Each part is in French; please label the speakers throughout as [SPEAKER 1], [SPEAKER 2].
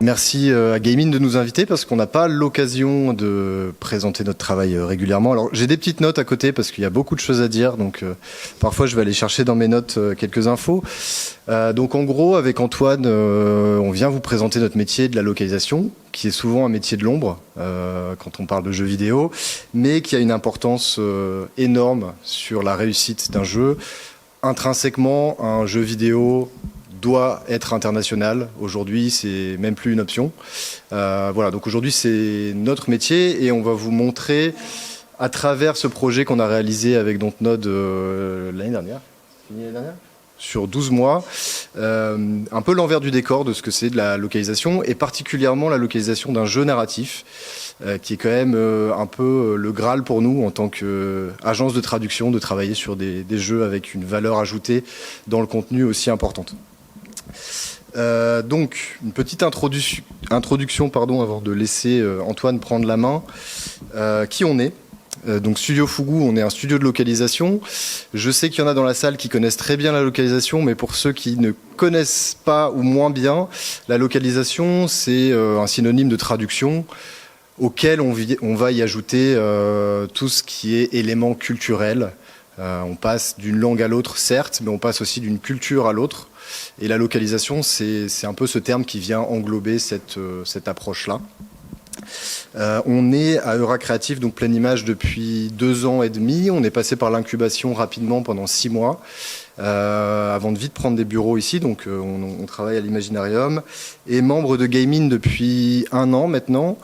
[SPEAKER 1] Merci à Gaming de nous inviter parce qu'on n'a pas l'occasion de présenter notre travail régulièrement. Alors j'ai des petites notes à côté parce qu'il y a beaucoup de choses à dire, donc parfois je vais aller chercher dans mes notes quelques infos. Donc en gros, avec Antoine, on vient vous présenter notre métier de la localisation, qui est souvent un métier de l'ombre quand on parle de jeux vidéo, mais qui a une importance énorme sur la réussite d'un jeu. Intrinsèquement, un jeu vidéo doit être international. Aujourd'hui, c'est même plus une option. Voilà, donc aujourd'hui, c'est notre métier et on va vous montrer à travers ce projet qu'on a réalisé avec Dontnod l'année dernière. Sur 12 mois, un peu l'envers du décor de ce que c'est de la localisation et particulièrement la localisation d'un jeu narratif qui est quand même un peu le Graal pour nous en tant qu'agence de traduction, de travailler sur des jeux avec une valeur ajoutée dans le contenu aussi importante. Donc, une petite introduction avant de laisser Antoine prendre la main. Qui on est ? Donc Studio Fugu, on est un studio de localisation. Je sais qu'il y en a dans la salle qui connaissent très bien la localisation, mais pour ceux qui ne connaissent pas ou moins bien, la localisation, c'est un synonyme de traduction auquel on va y ajouter tout ce qui est élément culturel. On passe d'une langue à l'autre, certes, mais on passe aussi d'une culture à l'autre. Et la localisation, c'est un peu ce terme qui vient englober cette approche-là. On est à Eura Creative, donc Pleine Image, depuis 2 ans et demi. On est passé par l'incubation rapidement pendant 6 mois, avant de vite prendre des bureaux ici. Donc on travaille à l'Imaginarium. Et membre de Gaming depuis 1 an maintenant.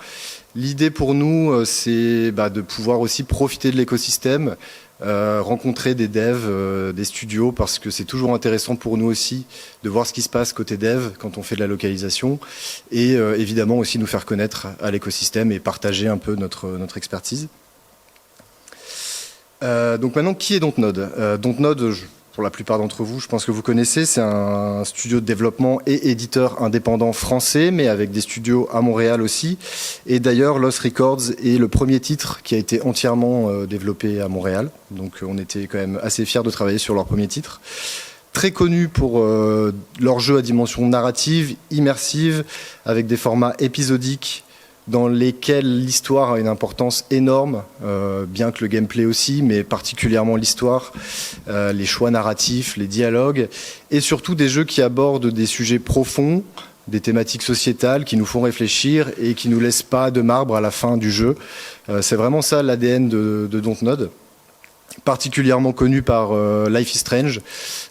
[SPEAKER 1] L'idée pour nous, c'est de pouvoir aussi profiter de l'écosystème, rencontrer des devs, des studios, parce que c'est toujours intéressant pour nous aussi de voir ce qui se passe côté dev quand on fait de la localisation et évidemment aussi nous faire connaître à l'écosystème et partager un peu notre expertise. Donc maintenant, qui est Dontnod ? Dontnod, pour la plupart d'entre vous, je pense que vous connaissez, c'est un studio de développement et éditeur indépendant français, mais avec des studios à Montréal aussi. Et d'ailleurs, Lost Records est le premier titre qui a été entièrement développé à Montréal. Donc on était quand même assez fiers de travailler sur leur premier titre. Très connu pour leurs jeux à dimension narrative, immersive, avec des formats épisodiques, dans lesquels l'histoire a une importance énorme, bien que le gameplay aussi, mais particulièrement l'histoire, les choix narratifs, les dialogues, et surtout des jeux qui abordent des sujets profonds, des thématiques sociétales qui nous font réfléchir et qui nous laissent pas de marbre à la fin du jeu. C'est vraiment ça l'ADN de Dontnod. Particulièrement connu par Life is Strange,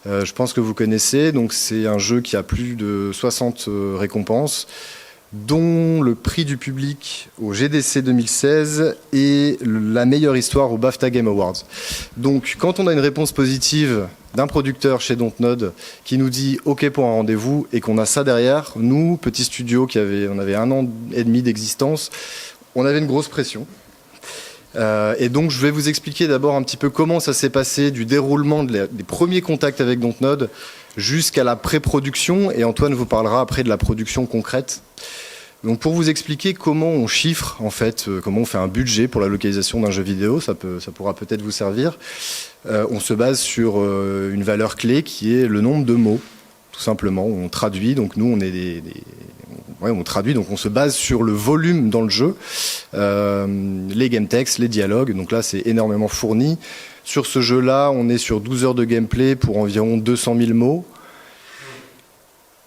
[SPEAKER 1] je pense que vous connaissez, donc c'est un jeu qui a plus de 60 récompenses, dont le prix du public au GDC 2016 et la meilleure histoire au BAFTA Game Awards. Donc quand on a une réponse positive d'un producteur chez Dontnod qui nous dit OK pour un rendez-vous et qu'on a ça derrière, nous, petit studio on avait 1 an et demi d'existence, on avait une grosse pression. Et donc je vais vous expliquer d'abord un petit peu comment ça s'est passé du déroulement des premiers contacts avec Dontnod jusqu'à la pré-production, et Antoine vous parlera après de la production concrète. Donc pour vous expliquer comment on chiffre, en fait, comment on fait un budget pour la localisation d'un jeu vidéo, ça pourra peut-être vous servir. On se base sur une valeur clé qui est le nombre de mots, tout simplement. On traduit, donc nous on est on traduit, donc on se base sur le volume dans le jeu, les game texts, les dialogues, donc là c'est énormément fourni. Sur ce jeu-là, on est sur 12 heures de gameplay pour environ 200 000 mots.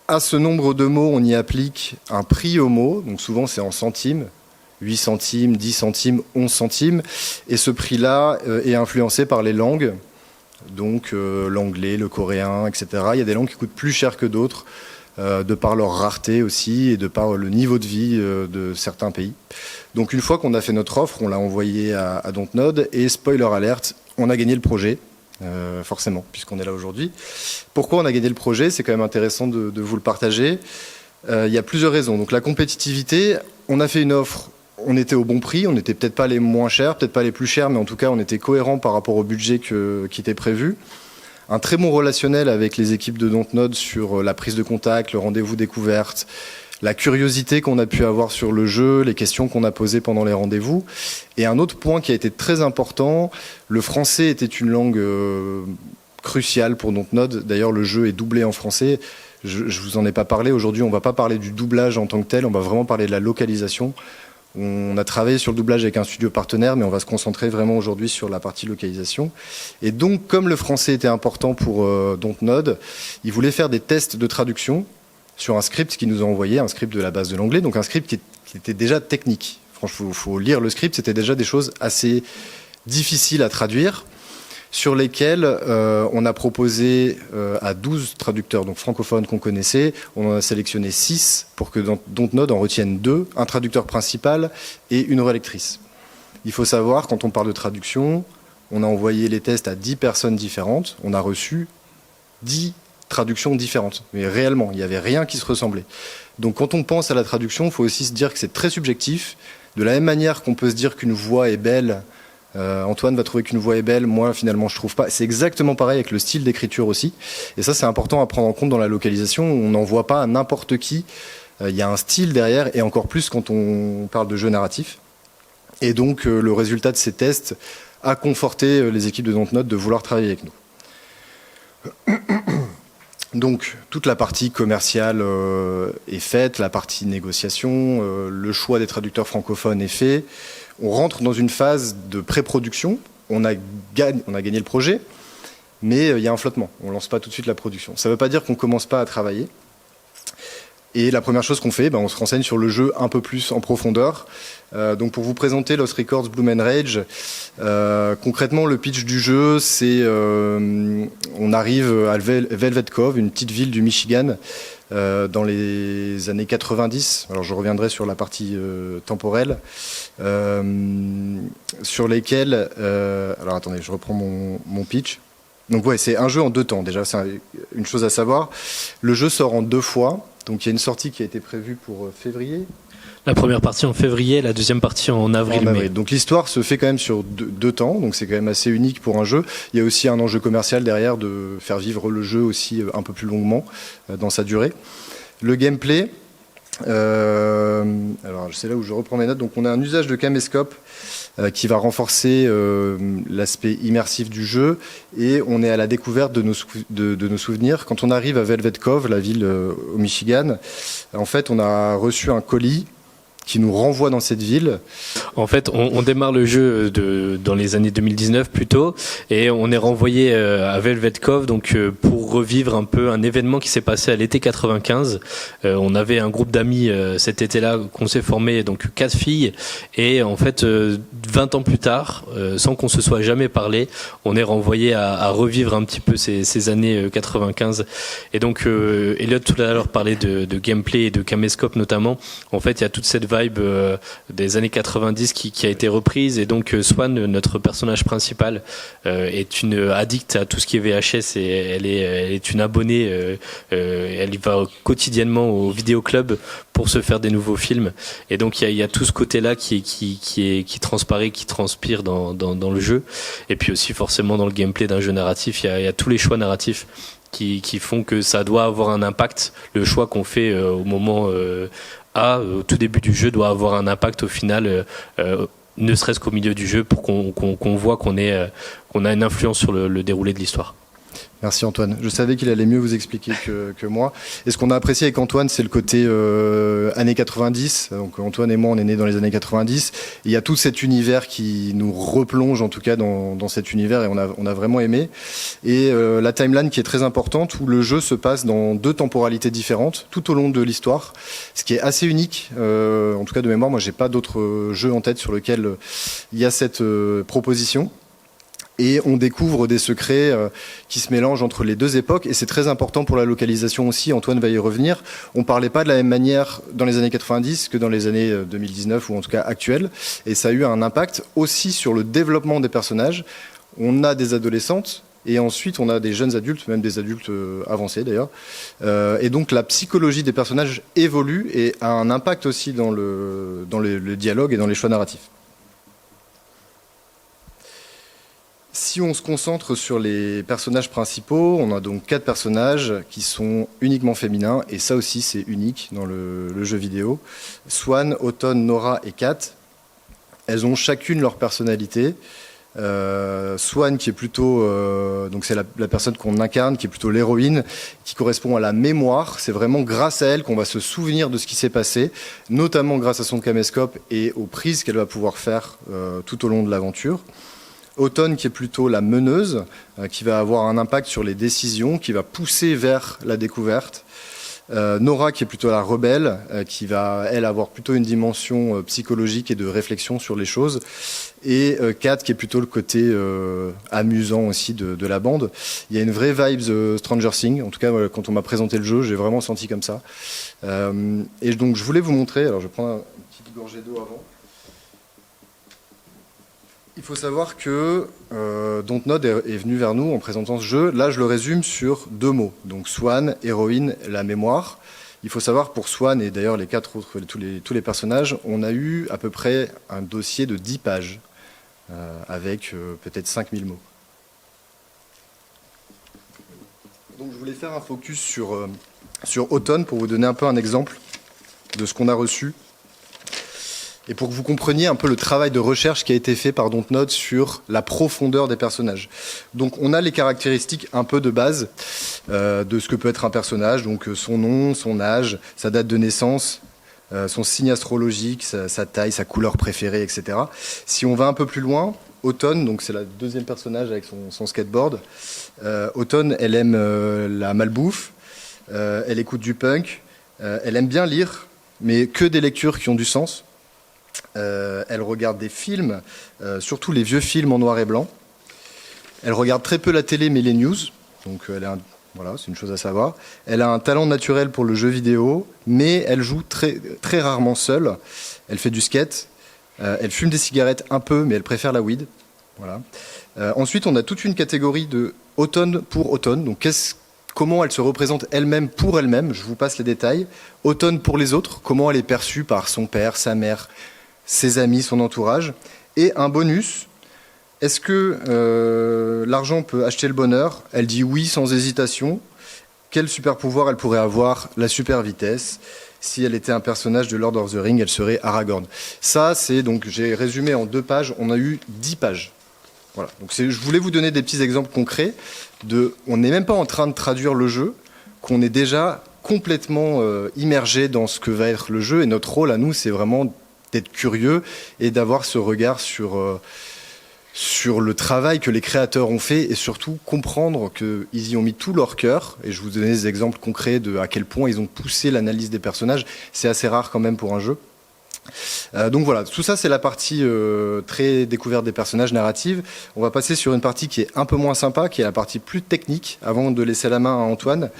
[SPEAKER 1] À ce nombre de mots, on y applique un prix au mot, donc souvent c'est en centimes, 8 centimes, 10 centimes, 11 centimes, et ce prix-là est influencé par les langues, donc l'anglais, le coréen, etc. Il y a des langues qui coûtent plus cher que d'autres, de par leur rareté aussi et de par le niveau de vie de certains pays. Donc une fois qu'on a fait notre offre, on l'a envoyé à Dontnod et spoiler alert, on a gagné le projet, forcément, puisqu'on est là aujourd'hui. Pourquoi on a gagné le projet ? C'est quand même intéressant de vous le partager. Il y a plusieurs raisons. Donc la compétitivité, on a fait une offre, on était au bon prix, on n'était peut-être pas les moins chers, peut-être pas les plus chers, mais en tout cas on était cohérent par rapport au budget qui était prévu. Un très bon relationnel avec les équipes de Dontnod sur la prise de contact, le rendez-vous découverte, la curiosité qu'on a pu avoir sur le jeu, les questions qu'on a posées pendant les rendez-vous. Et un autre point qui a été très important, le français était une langue crucial pour Dontnod. D'ailleurs, le jeu est doublé en français. Je vous en ai pas parlé. Aujourd'hui, on va pas parler du doublage en tant que tel, on va vraiment parler de la localisation. On a travaillé sur le doublage avec un studio partenaire, mais on va se concentrer vraiment aujourd'hui sur la partie localisation. Et donc, comme le français était important pour Dontnod, ils voulaient faire des tests de traduction sur un script qu'ils nous ont envoyé, un script de la base de l'anglais, donc un script qui était déjà technique. Franchement, faut lire le script, c'était déjà des choses assez difficiles à traduire, sur lesquelles on a proposé à 12 traducteurs donc francophones qu'on connaissait, on en a sélectionné 6 pour que Dontnod en retienne 2, un traducteur principal et une relectrice. Il faut savoir, quand on parle de traduction, on a envoyé les tests à 10 personnes différentes, on a reçu 10 traductions différentes, mais réellement, il n'y avait rien qui se ressemblait. Donc quand on pense à la traduction, il faut aussi se dire que c'est très subjectif, de la même manière qu'on peut se dire qu'une voix est belle. Antoine va trouver qu'une voix est belle, moi finalement je trouve pas. C'est exactement pareil avec le style d'écriture aussi. Et ça c'est important à prendre en compte dans la localisation. On n'envoie pas à n'importe qui. Il y a un style derrière et encore plus quand on parle de jeu narratif. Et donc le résultat de ces tests a conforté les équipes de Dontnod de vouloir travailler avec nous. Donc toute la partie commerciale est faite, la partie négociation, le choix des traducteurs francophones est fait. On rentre dans une phase de pré-production, on a gagné le projet, mais il y a un flottement, on ne lance pas tout de suite la production. Ça ne veut pas dire qu'on ne commence pas à travailler. Et la première chose qu'on fait, on se renseigne sur le jeu un peu plus en profondeur. Donc pour vous présenter Lost Records Bloom and Rage, concrètement le pitch du jeu, c'est on arrive à Velvet Cove, une petite ville du Michigan, dans les années 90. Alors je reviendrai sur la partie temporelle, sur lesquelles... alors attendez, je reprends mon pitch. Donc ouais, c'est un jeu en 2 temps. Déjà, c'est une chose à savoir. Le jeu sort en 2 fois. Donc il y a une sortie qui a été prévue pour février.
[SPEAKER 2] La première partie en février, la deuxième partie en avril.
[SPEAKER 1] Donc l'histoire se fait quand même sur 2 temps, donc c'est quand même assez unique pour un jeu. Il y a aussi un enjeu commercial derrière de faire vivre le jeu aussi un peu plus longuement dans sa durée. Le gameplay, alors c'est là où je reprends mes notes. Donc on a un usage de caméscope qui va renforcer l'aspect immersif du jeu et on est à la découverte de nos souvenirs. Quand on arrive à Velvet Cove, la ville au Michigan, en fait on a reçu un colis qui nous renvoie dans cette ville.
[SPEAKER 2] En fait, on démarre le jeu dans les années 2019 plutôt, et on est renvoyé à Velvet Cove donc pour revivre un peu un événement qui s'est passé à l'été 95. On avait un groupe d'amis cet été-là qu'on s'est formé, donc 4 filles, et en fait 20 ans plus tard, sans qu'on se soit jamais parlé, on est renvoyé à revivre un petit peu ces années 95. Et donc Elliot tout à l'heure parlait de gameplay et de caméscope notamment. En fait, il y a toute cette vibe des années 90 qui a été reprise, et donc Swan, notre personnage principal, est une addicte à tout ce qui est VHS, et elle est une abonnée, elle y va quotidiennement au vidéoclub pour se faire des nouveaux films, et donc il y a tout ce côté-là qui transparaît, qui transpire dans le jeu, et puis aussi forcément dans le gameplay d'un jeu narratif, il y a tous les choix narratifs qui font que ça doit avoir un impact. Le choix qu'on fait au moment au tout début du jeu doit avoir un impact au final, ne serait-ce qu'au milieu du jeu, pour qu'on voit qu'on a une influence sur le déroulé de l'histoire.
[SPEAKER 1] Merci Antoine. Je savais qu'il allait mieux vous expliquer que moi. Et ce qu'on a apprécié avec Antoine, c'est le côté années 90. Donc Antoine et moi, on est nés dans les années 90. Et il y a tout cet univers qui nous replonge, en tout cas, dans cet univers, et on a vraiment aimé. Et la timeline qui est très importante, où le jeu se passe dans 2 temporalités différentes, tout au long de l'histoire. Ce qui est assez unique. En tout cas, de mémoire, moi, j'ai pas d'autres jeux en tête sur lesquels il y a cette proposition. Et on découvre des secrets qui se mélangent entre les 2 époques, et c'est très important pour la localisation aussi. Antoine va y revenir. On parlait pas de la même manière dans les années 90 que dans les années 2019, ou en tout cas actuelles, et ça a eu un impact aussi sur le développement des personnages. On a des adolescentes, et ensuite on a des jeunes adultes, même des adultes avancés d'ailleurs, et donc la psychologie des personnages évolue et a un impact aussi dans le dialogue et dans les choix narratifs. Si on se concentre sur les personnages principaux, on a donc 4 personnages qui sont uniquement féminins, et ça aussi c'est unique dans le jeu vidéo. Swan, Autumn, Nora et Kat, elles ont chacune leur personnalité. Swan qui est plutôt, donc c'est la personne qu'on incarne, qui est plutôt l'héroïne, qui correspond à la mémoire. C'est vraiment grâce à elle qu'on va se souvenir de ce qui s'est passé, notamment grâce à son caméscope et aux prises qu'elle va pouvoir faire tout au long de l'aventure. Autumn qui est plutôt la meneuse, qui va avoir un impact sur les décisions, qui va pousser vers la découverte. Nora qui est plutôt la rebelle, qui va, elle, avoir plutôt une dimension psychologique et de réflexion sur les choses. Et Kat qui est plutôt le côté amusant aussi de la bande. Il y a une vraie vibe Stranger Things. En tout cas, quand on m'a présenté le jeu, j'ai vraiment senti comme ça. Et donc, je voulais vous montrer. Alors, je prends une petite gorgée d'eau avant. Il faut savoir que Dontnod est venu vers nous en présentant ce jeu. Là, je le résume sur 2 mots. Donc Swan, héroïne, la mémoire. Il faut savoir pour Swan et d'ailleurs les 4 autres, tous les personnages, on a eu à peu près un dossier de 10 pages avec peut-être 5000 mots. Donc je voulais faire un focus sur Autumn pour vous donner un peu un exemple de ce qu'on a reçu. Et pour que vous compreniez un peu le travail de recherche qui a été fait par Dontnod sur la profondeur des personnages. Donc on a les caractéristiques un peu de base de ce que peut être un personnage, donc son nom, son âge, sa date de naissance, son signe astrologique, sa taille, sa couleur préférée, etc. Si on va un peu plus loin, Autumn, donc c'est la deuxième personnage avec son skateboard. Autumn, elle aime la malbouffe, elle écoute du punk, elle aime bien lire, mais que des lectures qui ont du sens. Elle regarde des films, surtout les vieux films en noir et blanc. Elle regarde très peu la télé, mais les news. Donc voilà, c'est une chose à savoir. Elle a un talent naturel pour le jeu vidéo, mais elle joue très, très rarement seule. Elle fait du skate. Elle fume des cigarettes un peu, mais elle préfère la weed. Voilà. Ensuite, on a toute une catégorie de Autumn pour Autumn. Donc comment elle se représente elle-même pour elle-même. Je vous passe les détails. Autumn pour les autres. Comment elle est perçue par son père, sa mère, ses amis, son entourage. Et un bonus, est-ce que l'argent peut acheter le bonheur? Elle dit oui sans hésitation. Quel super pouvoir elle pourrait avoir? La super vitesse. Si elle était un personnage de Lord of the Rings, elle serait Aragorn. Ça, c'est donc, j'ai résumé en 2 pages, on a eu 10 pages. Voilà. Donc je voulais vous donner des petits exemples concrets on n'est même pas en train de traduire le jeu, qu'on est déjà complètement immergé dans ce que va être le jeu, et notre rôle à nous, c'est vraiment d'être curieux et d'avoir ce regard sur le travail que les créateurs ont fait, et surtout comprendre qu'ils y ont mis tout leur cœur. Et je vous donnais des exemples concrets de à quel point ils ont poussé l'analyse des personnages. C'est assez rare quand même pour un jeu. Donc voilà, tout ça c'est la partie très découverte des personnages narrative. On va passer sur une partie qui est un peu moins sympa, qui est la partie plus technique, avant de laisser la main à Antoine.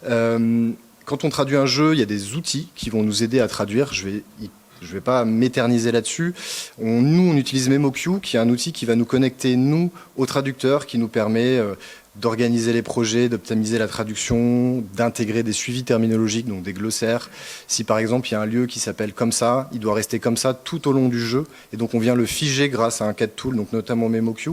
[SPEAKER 1] Quand on traduit un jeu, il y a des outils qui vont nous aider à traduire. Je vais pas m'éterniser là-dessus. Nous, on utilise MemoQ, qui est un outil qui va nous connecter, nous, au traducteur, qui nous permet d'organiser les projets, d'optimiser la traduction, d'intégrer des suivis terminologiques, donc des glossaires. Si par exemple, il y a un lieu qui s'appelle comme ça, il doit rester comme ça tout au long du jeu. Et donc, on vient le figer grâce à un CAD tool, donc notamment MemoQ.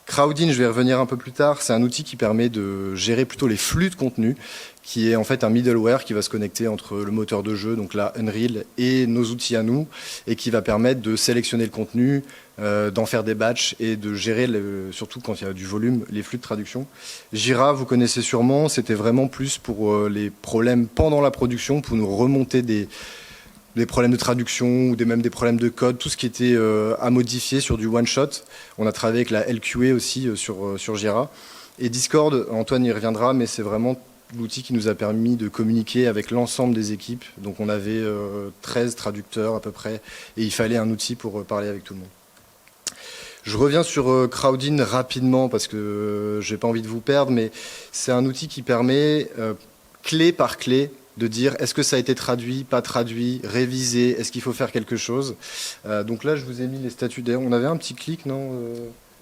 [SPEAKER 1] Crowdin, je vais y revenir un peu plus tard, c'est un outil qui permet de gérer plutôt les flux de contenu, qui est en fait un middleware qui va se connecter entre le moteur de jeu, donc là Unreal, et nos outils à nous, et qui va permettre de sélectionner le contenu, d'en faire des batchs et de gérer, surtout quand il y a du volume, les flux de traduction. Jira, vous connaissez sûrement, c'était vraiment plus pour les problèmes pendant la production, pour nous remonter des problèmes de traduction ou même des problèmes de code, tout ce qui était à modifier sur du one-shot. On a travaillé avec la LQA aussi sur Jira. Et Discord, Antoine y reviendra, mais c'est vraiment l'outil qui nous a permis de communiquer avec l'ensemble des équipes. Donc on avait 13 traducteurs à peu près, et il fallait un outil pour parler avec tout le monde. Je reviens sur Crowdin rapidement parce que j'ai pas envie de vous perdre, mais c'est un outil qui permet, clé par clé, de dire est-ce que ça a été traduit, pas traduit, révisé, est-ce qu'il faut faire quelque chose. Donc là, je vous ai mis les statuts. D'ailleurs, on avait un petit clic, non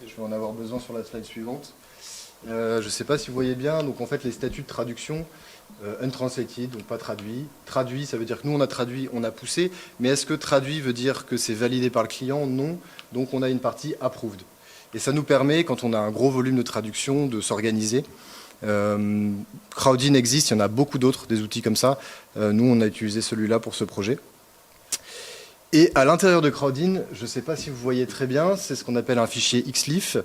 [SPEAKER 1] je vais en avoir besoin sur la slide suivante. Je ne sais pas si vous voyez bien. Donc en fait, les statuts de traduction, untranslated, donc pas traduit. Traduit, ça veut dire que nous, on a traduit, on a poussé. Mais est-ce que traduit veut dire que c'est validé par le client? Non. Donc on a une partie approved. Et ça nous permet, quand on a un gros volume de traduction, de s'organiser. Crowdin existe, il y en a beaucoup d'autres, des outils comme ça. Nous, on a utilisé celui-là pour ce projet. Et à l'intérieur de Crowdin, je ne sais pas si vous voyez très bien, c'est ce qu'on appelle un fichier XLIF.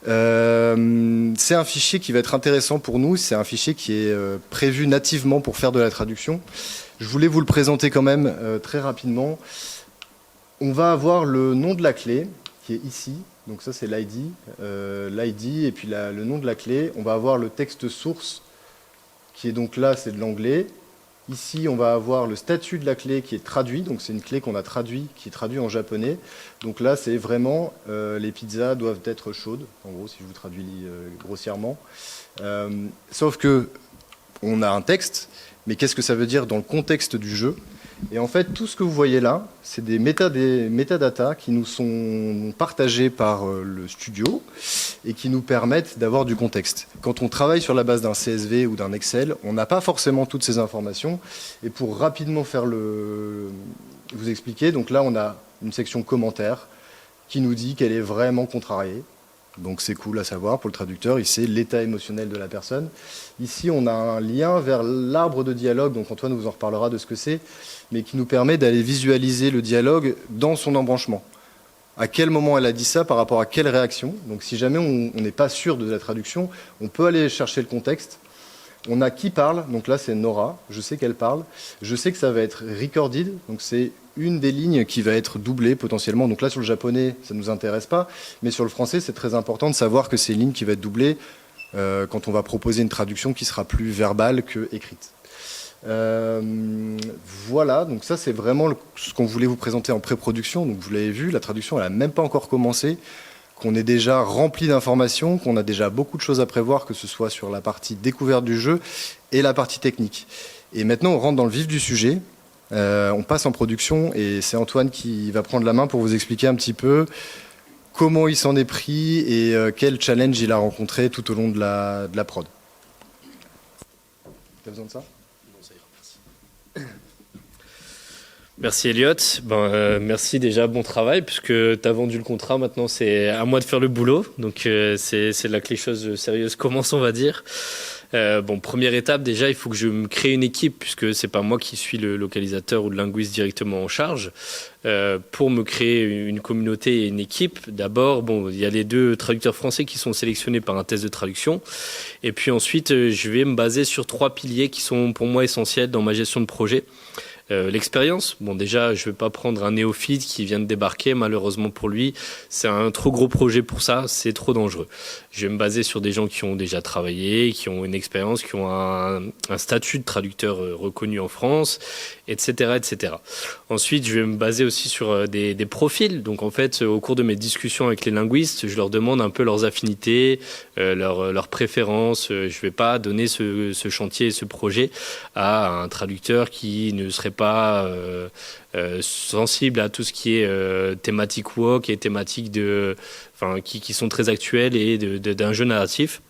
[SPEAKER 1] C'est un fichier qui va être intéressant pour nous, c'est un fichier qui est prévu nativement pour faire de la traduction. Je voulais vous le présenter quand même très rapidement. On va avoir le nom de la clé, qui est ici. Donc ça, c'est l'ID. Et puis le nom de la clé. On va avoir le texte source, qui est donc là, c'est de l'anglais. Ici, on va avoir le statut de la clé qui est traduit. Donc c'est une clé qu'on a traduit, qui est traduit en japonais. Donc là, c'est vraiment les pizzas doivent être chaudes. En gros, si je vous traduis grossièrement. Sauf que on a un texte, mais qu'est-ce que ça veut dire dans le contexte du jeu? Et en fait, tout ce que vous voyez là, c'est des métadatas qui nous sont partagés par le studio et qui nous permettent d'avoir du contexte. Quand on travaille sur la base d'un CSV ou d'un Excel, on n'a pas forcément toutes ces informations. Et pour rapidement vous expliquer, donc là, on a une section commentaires qui nous dit qu'elle est vraiment contrariée. Donc c'est cool à savoir pour le traducteur, il sait l'état émotionnel de la personne. Ici, on a un lien vers l'arbre de dialogue, donc Antoine vous en reparlera de ce que c'est, mais qui nous permet d'aller visualiser le dialogue dans son embranchement. À quel moment elle a dit ça, par rapport à quelle réaction. Donc si jamais on n'est pas sûr de la traduction, on peut aller chercher le contexte. On a qui parle, donc là c'est Nora, je sais qu'elle parle. Je sais que ça va être recorded, donc c'est une des lignes qui va être doublée potentiellement. Donc là sur le japonais, ça ne nous intéresse pas, mais sur le français, c'est très important de savoir que c'est une ligne qui va être doublée quand on va proposer une traduction qui sera plus verbale que écrite. Voilà, donc ça c'est vraiment ce qu'on voulait vous présenter en pré-production. Donc vous l'avez vu, la traduction elle n'a même pas encore commencé, qu'on est déjà rempli d'informations, qu'on a déjà beaucoup de choses à prévoir, que ce soit sur la partie découverte du jeu et la partie technique. Et maintenant on rentre dans le vif du sujet, on passe en production et c'est Antoine qui va prendre la main pour vous expliquer un petit peu comment il s'en est pris et quel challenge il a rencontré tout au long de la prod. T'as besoin de ça ?
[SPEAKER 2] Merci Elliot. Merci déjà, bon travail, puisque tu as vendu le contrat, maintenant c'est à moi de faire le boulot. Donc c'est là que les choses sérieuses commencent, on va dire. Première étape, déjà, il faut que je me crée une équipe, puisque c'est pas moi qui suis le localisateur ou le linguiste directement en charge. Pour me créer une communauté et une équipe, d'abord, il y a les 2 traducteurs français qui sont sélectionnés par un test de traduction. Et puis ensuite, je vais me baser sur 3 piliers qui sont pour moi essentiels dans ma gestion de projet. L'expérience, déjà je vais pas prendre un néophyte qui vient de débarquer, malheureusement pour lui c'est un trop gros projet pour ça, c'est trop dangereux. Je vais me baser sur des gens qui ont déjà travaillé, qui ont une expérience, qui ont un statut de traducteur reconnu en France, etc., etc. Ensuite je vais me baser aussi sur des profils. Donc en fait au cours de mes discussions avec les linguistes, je leur demande un peu leurs affinités, leurs préférences. Je vais pas donner ce chantier et ce projet à un traducteur qui ne serait pas sensible à tout ce qui est thématique woke et thématique qui sont très actuelles et d'un jeu narratif.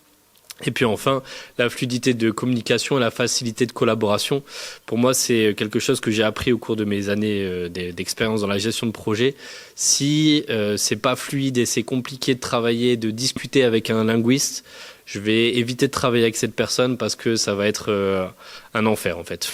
[SPEAKER 2] Et puis enfin, la fluidité de communication et la facilité de collaboration. Pour moi, c'est quelque chose que j'ai appris au cours de mes années d'expérience dans la gestion de projet. Si c'est pas fluide et c'est compliqué de travailler, de discuter avec un linguiste, je vais éviter de travailler avec cette personne parce que ça va être un enfer en fait.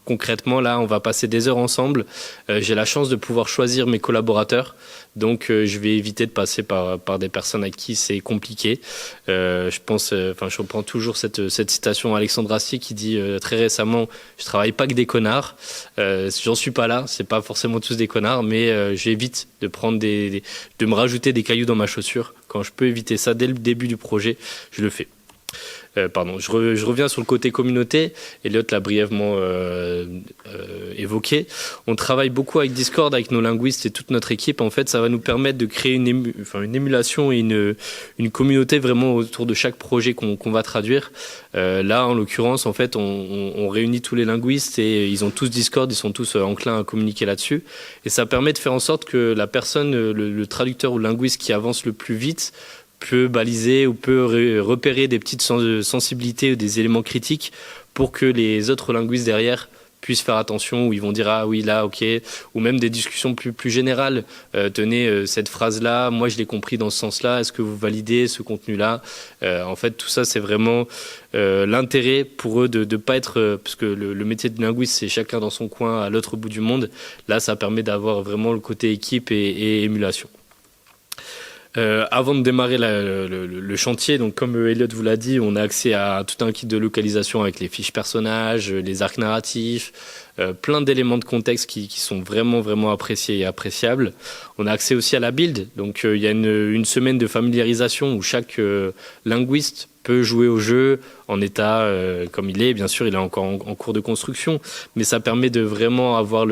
[SPEAKER 2] Concrètement, là, on va passer des heures ensemble. J'ai la chance de pouvoir choisir mes collaborateurs. Donc, je vais éviter de passer par des personnes avec qui c'est compliqué. Je reprends toujours cette citation d'Alexandre Astier qui dit très récemment « Je travaille pas que des connards ». J'en suis pas là, c'est pas forcément tous des connards, mais j'évite de de me rajouter des cailloux dans ma chaussure. Quand je peux éviter ça dès le début du projet, je le fais. Je reviens sur le côté communauté. Elliot l'a brièvement évoqué. On travaille beaucoup avec Discord, avec nos linguistes et toute notre équipe. En fait, ça va nous permettre de créer une émulation et une communauté vraiment autour de chaque projet qu'on va traduire. Là, en l'occurrence, en fait, on réunit tous les linguistes et ils ont tous Discord, ils sont tous enclins à communiquer là-dessus. Et ça permet de faire en sorte que la personne, le traducteur ou le linguiste qui avance le plus vite peut baliser ou peut repérer des petites sensibilités ou des éléments critiques pour que les autres linguistes derrière puissent faire attention, où ils vont dire ah oui là ok, ou même des discussions plus générales. Tenez cette phrase là, moi je l'ai compris dans ce sens-là. Est-ce que vous validez ce contenu-là? En fait tout ça c'est vraiment l'intérêt pour eux de pas être parce que le métier de linguiste c'est chacun dans son coin à l'autre bout du monde. Là ça permet d'avoir vraiment le côté équipe et émulation. Avant de démarrer le chantier, donc comme Elliot vous l'a dit, on a accès à tout un kit de localisation avec les fiches personnages, les arcs narratifs, plein d'éléments de contexte qui sont vraiment appréciés et appréciables. On a accès aussi à la build, donc il y a une semaine de familiarisation où chaque linguiste peut jouer au jeu en état comme il est. Bien sûr, il est encore en cours de construction, mais ça permet de vraiment avoir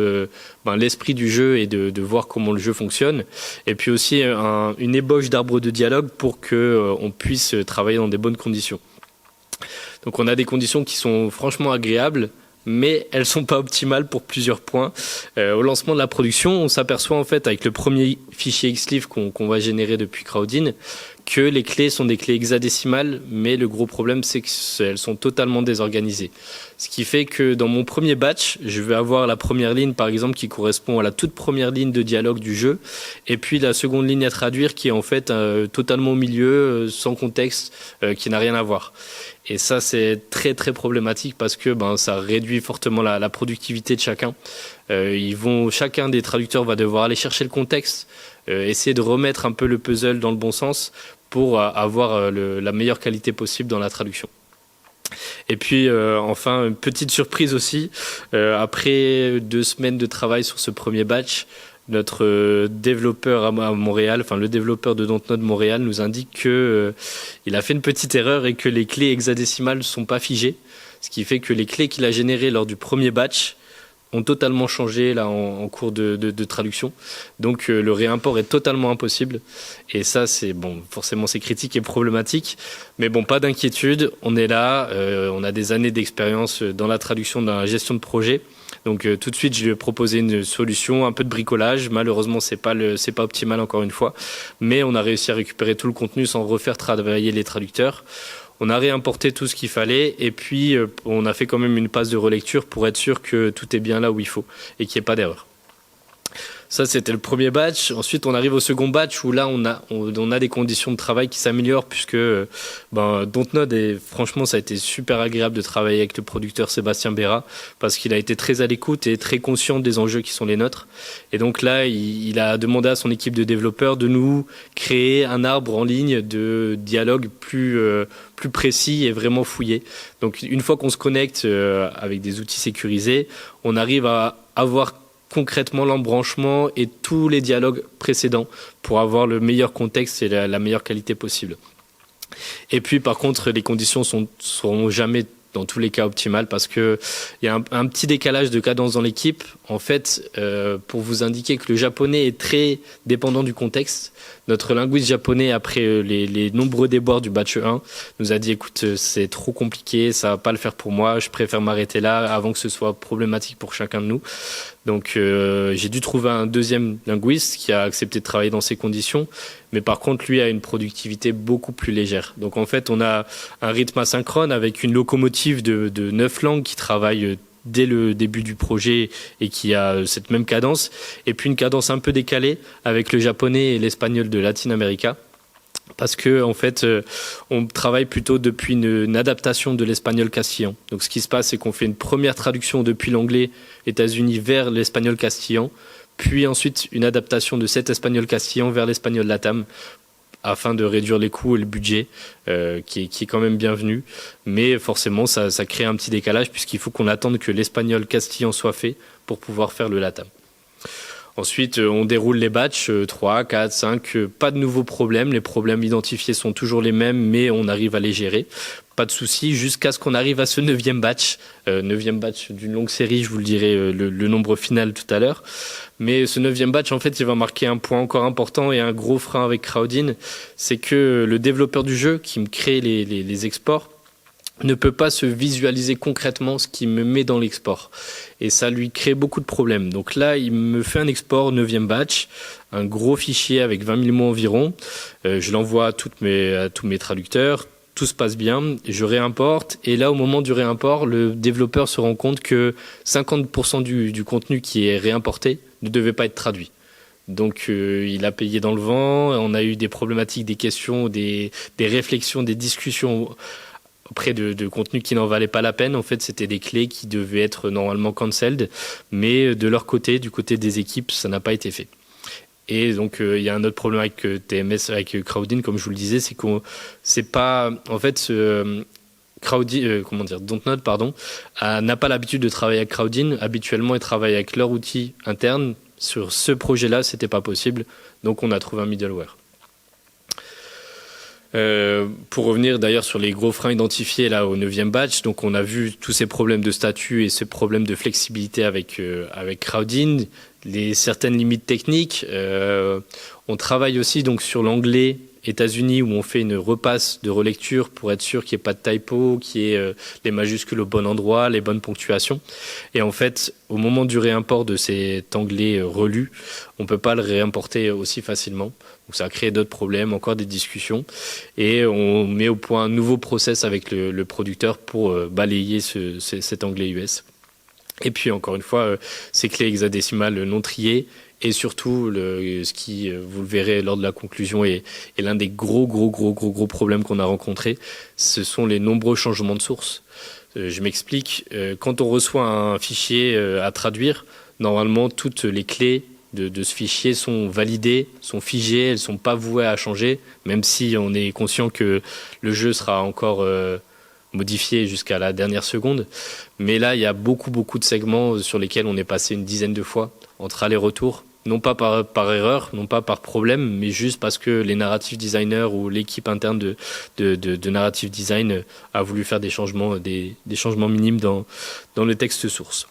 [SPEAKER 2] l'esprit du jeu et de voir comment le jeu fonctionne. Et puis aussi une ébauche d'arbre de dialogue pour que on puisse travailler dans des bonnes conditions. Donc on a des conditions qui sont franchement agréables, mais elles sont pas optimales pour plusieurs points. Au lancement de la production, on s'aperçoit en fait avec le premier fichier XLIF qu'on va générer depuis Crowdin que les clés sont des clés hexadécimales, mais le gros problème c'est qu'elles sont totalement désorganisées. Ce qui fait que dans mon premier batch, je vais avoir la première ligne par exemple qui correspond à la toute première ligne de dialogue du jeu, et puis la seconde ligne à traduire qui est en fait totalement au milieu, sans contexte, qui n'a rien à voir. Et ça c'est très problématique parce que ça réduit fortement la productivité de chacun. Chacun des traducteurs va devoir aller chercher le contexte, essayer de remettre un peu le puzzle dans le bon sens pour avoir la meilleure qualité possible dans la traduction. Et puis enfin une petite surprise aussi, après 2 semaines de travail sur ce premier batch, notre développeur à Montréal, enfin le développeur de Dontnod Montréal nous indique que il a fait une petite erreur et que les clés hexadécimales ne sont pas figées, ce qui fait que les clés qu'il a générées lors du premier batch ont totalement changé là en cours de traduction. Donc le réimport est totalement impossible. Et ça, forcément c'est critique et problématique. Mais bon, pas d'inquiétude, on est là, on a des années d'expérience dans la traduction, dans la gestion de projet. Donc tout de suite, je lui ai proposé une solution, un peu de bricolage. Malheureusement, c'est pas optimal encore une fois. Mais on a réussi à récupérer tout le contenu sans refaire travailler les traducteurs. On a réimporté tout ce qu'il fallait et puis on a fait quand même une passe de relecture pour être sûr que tout est bien là où il faut et qu'il n'y ait pas d'erreur. Ça, c'était le premier batch. Ensuite, on arrive au second batch où là, on a des conditions de travail qui s'améliorent puisque Dontnod, franchement, ça a été super agréable de travailler avec le producteur Sébastien Béra parce qu'il a été très à l'écoute et très conscient des enjeux qui sont les nôtres. Et donc là, il a demandé à son équipe de développeurs de nous créer un arbre en ligne de dialogue plus précis et vraiment fouillé. Donc, une fois qu'on se connecte avec des outils sécurisés, on arrive à avoir concrètement l'embranchement et tous les dialogues précédents pour avoir le meilleur contexte et la meilleure qualité possible. Et puis par contre les conditions seront jamais dans tous les cas optimales parce que il y a un petit décalage de cadence dans l'équipe. En fait, pour vous indiquer que le japonais est très dépendant du contexte, notre linguiste japonais, après les nombreux déboires du batch 1, nous a dit écoute, c'est trop compliqué, ça va pas le faire pour moi, je préfère m'arrêter là avant que ce soit problématique pour chacun de nous. Donc j'ai dû trouver un deuxième linguiste qui a accepté de travailler dans ces conditions, mais par contre lui a une productivité beaucoup plus légère. Donc en fait on a un rythme asynchrone avec une locomotive de 9 langues qui travaille dès le début du projet et qui a cette même cadence, et puis une cadence un peu décalée avec le japonais et l'espagnol de Latin America. Parce que en fait, on travaille plutôt depuis une adaptation de l'espagnol castillan. Donc, ce qui se passe, c'est qu'on fait une première traduction depuis l'anglais États-Unis vers l'espagnol castillan, puis ensuite une adaptation de cet espagnol castillan vers l'espagnol latam, afin de réduire les coûts et le budget, qui est quand même bienvenu. Mais forcément, ça crée un petit décalage puisqu'il faut qu'on attende que l'espagnol castillan soit fait pour pouvoir faire le latam. Ensuite, on déroule les batchs, 3, 4, 5, pas de nouveaux problèmes. Les problèmes identifiés sont toujours les mêmes, mais on arrive à les gérer. Pas de souci, jusqu'à ce qu'on arrive à ce 9e batch. 9e batch d'une longue série, je vous le dirai le nombre final tout à l'heure. Mais ce 9e batch, en fait, il va marquer un point encore important et un gros frein avec Crowdin. C'est que le développeur du jeu, qui me crée les exports, ne peut pas se visualiser concrètement ce qu'il me met dans l'export. Et ça lui crée beaucoup de problèmes. Donc là, il me fait un export 9e batch, un gros fichier avec 20 000 mots environ. Je l'envoie à tous mes traducteurs. tout se passe bien, je réimporte, et là au moment du réimport, le développeur se rend compte que 50% du contenu qui est réimporté ne devait pas être traduit. Donc il a payé dans le vent, on a eu des problématiques, des questions, des réflexions, des discussions auprès de contenu qui n'en valait pas la peine. En fait, c'était des clés qui devaient être normalement cancelled, mais de leur côté, du côté des équipes, ça n'a pas été fait. Et donc il y a un autre problème avec TMS, avec Crowdin, comme je vous le disais, c'est qu'on c'est pas en fait Dontnod n'a pas l'habitude de travailler avec Crowdin. Habituellement, ils travaillent avec leur outil interne. Sur ce projet-là, c'était pas possible, donc on a trouvé un middleware. Pour revenir d'ailleurs sur les gros freins identifiés là au 9e batch, donc on a vu tous ces problèmes de statut et ces problèmes de flexibilité avec Crowdin, certaines limites techniques. On travaille aussi donc sur l'anglais États-Unis où on fait une repasse de relecture pour être sûr qu'il n'y ait pas de typo, qu'il y ait les majuscules au bon endroit, les bonnes ponctuations. Et en fait, au moment du réimport de cet anglais relu, on ne peut pas le réimporter aussi facilement. Donc ça a créé d'autres problèmes, encore des discussions. Et on met au point un nouveau process avec le producteur pour balayer cet anglais US. Et puis encore une fois, ces clés hexadécimales non triées. Et surtout, ce qui, vous le verrez lors de la conclusion, est l'un des gros problèmes qu'on a rencontrés, ce sont les nombreux changements de source. Je m'explique. Quand on reçoit un fichier à traduire, normalement, toutes les clés de ce fichier sont validées, sont figées, elles ne sont pas vouées à changer, même si on est conscient que le jeu sera encore modifié jusqu'à la dernière seconde. Mais là, il y a beaucoup de segments sur lesquels on est passé une dizaine de fois entre allers-retours. Non pas par erreur, non pas par problème, mais juste parce que les narrative designers ou l'équipe interne de narrative design a voulu faire des changements minimes dans le texte source.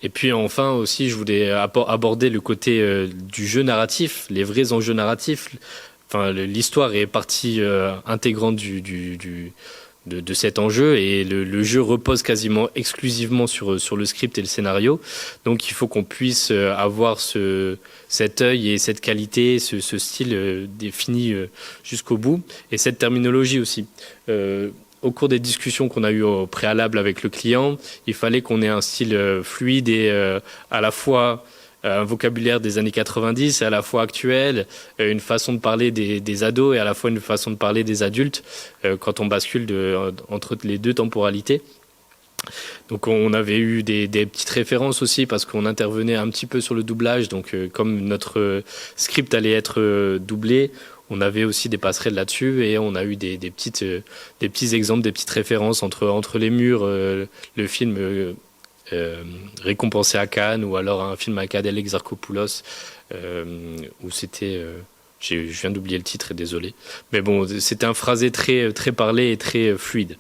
[SPEAKER 2] Et puis enfin aussi, je voulais aborder le côté du jeu narratif, les vrais enjeux narratifs. Enfin, l'histoire est partie intégrante de cet enjeu et le jeu repose quasiment exclusivement sur le script et le scénario. Donc il faut qu'on puisse avoir cet œil et cette qualité, ce style défini jusqu'au bout et cette terminologie aussi. Au cours des discussions qu'on a eues au préalable avec le client, il fallait qu'on ait un style fluide et à la fois un vocabulaire des années 90 et à la fois actuel, une façon de parler des ados et à la fois une façon de parler des adultes quand on bascule entre les deux temporalités. Donc on avait eu des petites références aussi parce qu'on intervenait un petit peu sur le doublage. Donc comme notre script allait être doublé, on avait aussi des passerelles là-dessus et on a eu des petits exemples, des petites références entre les murs, le film récompensé à Cannes ou alors un film avec Adèle Exarchopoulos où c'était je viens d'oublier le titre et désolé, mais bon, c'était un phrasé très parlé et très fluide.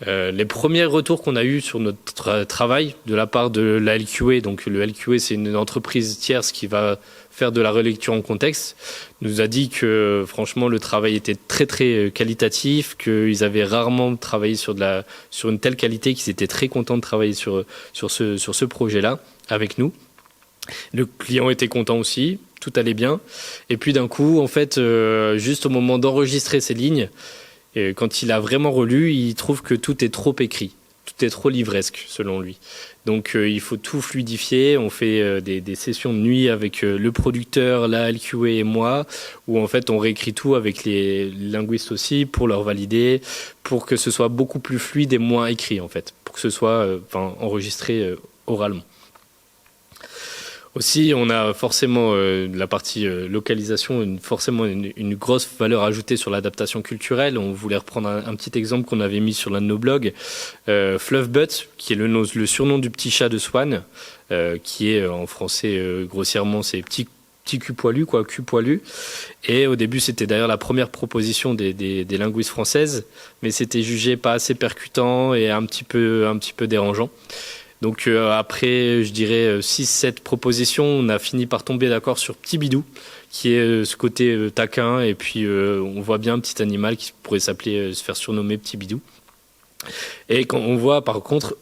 [SPEAKER 2] Les premiers retours qu'on a eu sur notre travail de la part de la LQA, donc le LQA c'est une entreprise tierce qui va faire de la relecture en contexte, nous a dit que franchement le travail était très qualitatif, qu'ils avaient rarement travaillé sur une telle qualité, qu'ils étaient très contents de travailler sur ce projet-là avec nous. Le client était content aussi, tout allait bien. Et puis d'un coup, en fait, juste au moment d'enregistrer ces lignes, quand il a vraiment relu, il trouve que tout est trop écrit. Tout est trop livresque, selon lui. Donc il faut tout fluidifier. On fait des sessions de nuit avec le producteur, la LQA et moi, où en fait on réécrit tout avec les linguistes aussi pour leur valider, pour que ce soit beaucoup plus fluide et moins écrit en fait, pour que ce soit enregistré oralement. Aussi, on a forcément la partie localisation, forcément une grosse valeur ajoutée sur l'adaptation culturelle. On voulait reprendre un petit exemple qu'on avait mis sur l'un de nos blogs. Fluffbutt, qui est le surnom du petit chat de Swan, qui est en français grossièrement c'est petit cul poilu, cul poilu. Et au début, c'était d'ailleurs la première proposition des linguistes françaises, mais c'était jugé pas assez percutant et un petit peu dérangeant. Donc après, je dirais 6-7 propositions, on a fini par tomber d'accord sur Petit Bidou, qui est ce côté taquin, et puis on voit bien un petit animal qui pourrait se faire surnommer Petit Bidou. Et quand on voit par contre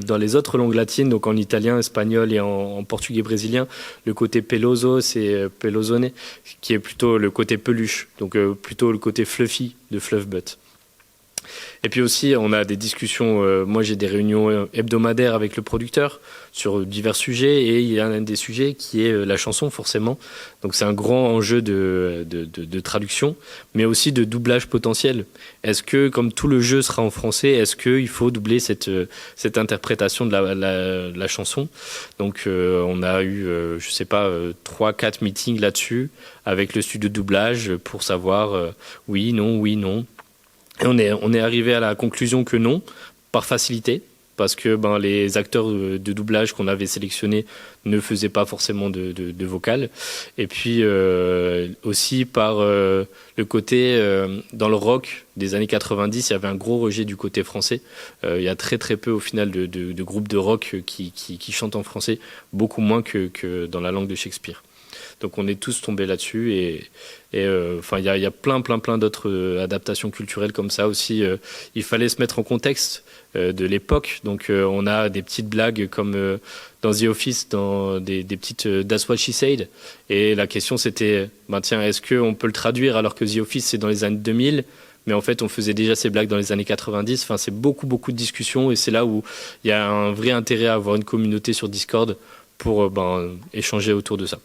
[SPEAKER 2] dans les autres langues latines, donc en italien, espagnol et en portugais brésilien, le côté peloso, c'est pelosone, qui est plutôt le côté peluche, donc plutôt le côté fluffy de fluff butt. Et puis aussi, on a des discussions, moi j'ai des réunions hebdomadaires avec le producteur sur divers sujets, et il y a un des sujets qui est la chanson forcément. Donc c'est un grand enjeu de traduction, mais aussi de doublage potentiel. Est-ce que, comme tout le jeu sera en français, est-ce qu'il faut doubler cette interprétation de la chanson? Donc on a eu, je sais pas, 3-4 meetings là-dessus avec le studio de doublage pour savoir oui, non, oui, non. Et on est arrivé à la conclusion que non, par facilité, parce que les acteurs de doublage qu'on avait sélectionnés ne faisaient pas forcément de vocal. Et puis aussi par le côté, dans le rock des années 90, il y avait un gros rejet du côté français. Il y a très très peu au final de groupes de rock qui chantent en français, beaucoup moins que dans la langue de Shakespeare. Donc on est tous tombés là-dessus et il y a plein d'autres adaptations culturelles comme ça aussi. Il fallait se mettre en contexte de l'époque. Donc on a des petites blagues comme dans The Office, dans des petites That's What She Said. Et la question c'était, tiens, est-ce qu'on peut le traduire alors que The Office c'est dans les années 2000? Mais en fait, on faisait déjà ces blagues dans les années 90. Enfin, c'est beaucoup de discussions et c'est là où il y a un vrai intérêt à avoir une communauté sur Discord pour échanger autour de ça.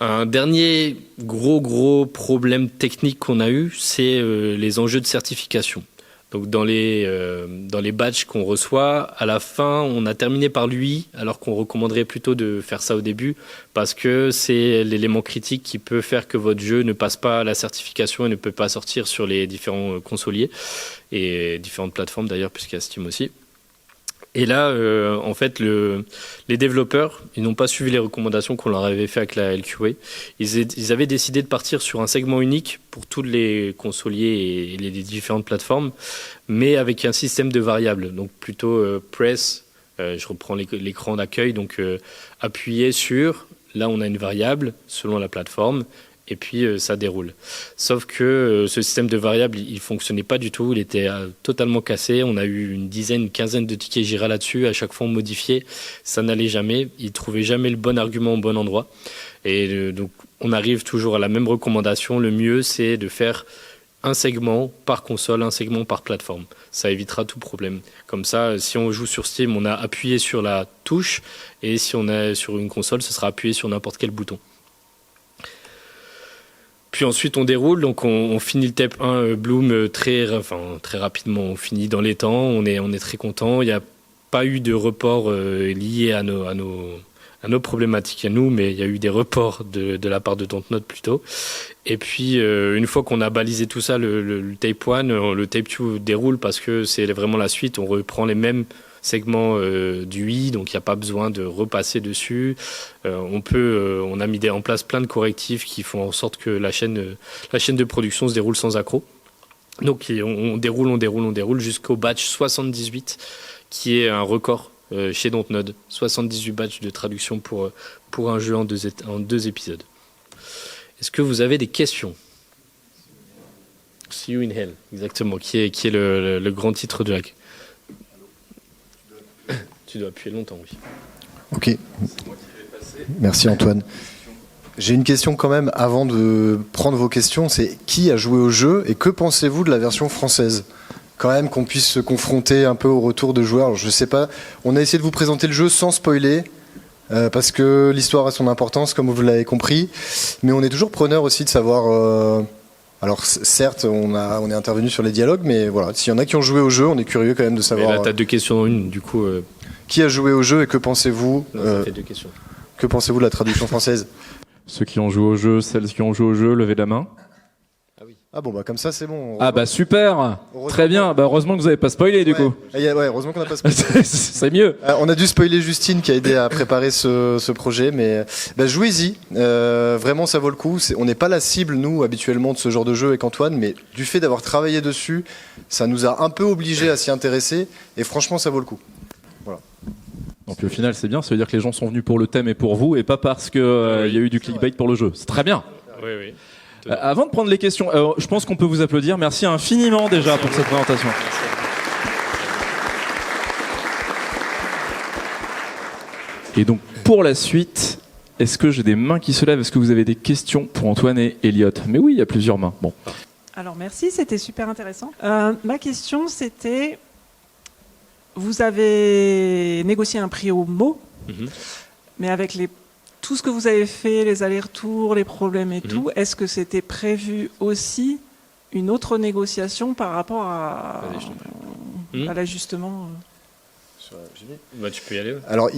[SPEAKER 2] Un dernier gros problème technique qu'on a eu, c'est les enjeux de certification. Donc dans les badges qu'on reçoit, à la fin, on a terminé par l'UI, alors qu'on recommanderait plutôt de faire ça au début, parce que c'est l'élément critique qui peut faire que votre jeu ne passe pas la certification et ne peut pas sortir sur les différents consoliers et différentes plateformes d'ailleurs, puisqu'il y a Steam aussi. Et là, en fait, les développeurs, ils n'ont pas suivi les recommandations qu'on leur avait fait avec la LQA. Ils avaient décidé de partir sur un segment unique pour tous les consoliers et les différentes plateformes, mais avec un système de variables. Donc plutôt press, je reprends l'écran d'accueil, donc appuyer sur, là on a une variable selon la plateforme, et puis ça déroule. Sauf que ce système de variables, il fonctionnait pas du tout, il était totalement cassé. On a eu une quinzaine de tickets Jira là-dessus, à chaque fois on modifiait, ça n'allait jamais, il trouvait jamais le bon argument au bon endroit. Et donc on arrive toujours à la même recommandation, le mieux c'est de faire un segment par console, un segment par plateforme. Ça évitera tout problème. Comme ça, si on joue sur Steam, on a appuyé sur la touche, et si on est sur une console, ce sera appuyé sur n'importe quel bouton. Puis ensuite on déroule, donc on finit le tape 1 Bloom très rapidement, on finit dans les temps, on est très content. Il n'y a pas eu de report lié à nos problématiques à nous, mais il y a eu des reports de la part de Dontnod plutôt. Et puis une fois qu'on a balisé tout ça, le tape 1, le tape 2 déroule parce que c'est vraiment la suite, on reprend les mêmes segment du i, donc il n'y a pas besoin de repasser dessus. On a mis en place plein de correctifs qui font en sorte que la chaîne de production se déroule sans accroc. Donc on déroule jusqu'au batch 78, qui est un record chez Dontnod. 78 batchs de traduction pour un jeu en deux épisodes. Est-ce que vous avez des questions? See You in Hell, exactement, qui est le grand titre de la... Tu dois appuyer longtemps, oui.
[SPEAKER 1] Ok. Merci Antoine. J'ai une question quand même avant de prendre vos questions. C'est qui a joué au jeu et que pensez-vous de la version française? Quand même qu'on puisse se confronter un peu au retour de joueurs. Alors, je sais pas. On a essayé de vous présenter le jeu sans spoiler. Parce que l'histoire a son importance, comme vous l'avez compris. Mais on est toujours preneur aussi de savoir... Alors certes, on est intervenu sur les dialogues, mais voilà, s'il y en a qui ont joué au jeu, on est curieux quand même de savoir...
[SPEAKER 2] Mais là, tu as deux questions en une, du coup...
[SPEAKER 1] Qui a joué au jeu et que pensez-vous
[SPEAKER 2] ça fait deux questions.
[SPEAKER 1] Que pensez-vous de la traduction française?
[SPEAKER 3] Ceux qui ont joué au jeu, celles qui ont joué au jeu, levez la main.
[SPEAKER 1] Ah oui. Ah bon, bah comme ça c'est bon.
[SPEAKER 3] Ah bah super. Très bien, bah heureusement que vous n'avez pas spoilé du coup.
[SPEAKER 1] Ouais, heureusement qu'on n'a pas spoilé.
[SPEAKER 3] C'est mieux.
[SPEAKER 1] On a dû spoiler Justine qui a aidé à préparer ce projet, mais jouez-y. Vraiment, ça vaut le coup. On n'est pas la cible, nous, habituellement, de ce genre de jeu avec Antoine, mais du fait d'avoir travaillé dessus, ça nous a un peu obligés à s'y intéresser, et franchement, ça vaut le coup. Voilà.
[SPEAKER 3] Donc au final, c'est bien, ça veut dire que les gens sont venus pour le thème et pour vous, et pas parce qu'il y a eu du clickbait pour le jeu. C'est très bien.
[SPEAKER 2] Oui.
[SPEAKER 3] Avant de prendre les questions, je pense qu'on peut vous applaudir. Merci infiniment déjà pour cette présentation. Et donc, pour la suite, est-ce que j'ai des mains qui se lèvent? Est-ce que vous avez des questions pour Antoine et Elliot? Mais oui, il y a plusieurs mains. Bon.
[SPEAKER 4] Alors merci, c'était super intéressant. Ma question c'était, vous avez négocié un prix au mot, mais avec tout ce que vous avez fait, les allers-retours, les problèmes et tout, est-ce que c'était prévu aussi une autre négociation par rapport à l'ajustement
[SPEAKER 2] Bah, tu peux y aller. Ouais.
[SPEAKER 1] Alors,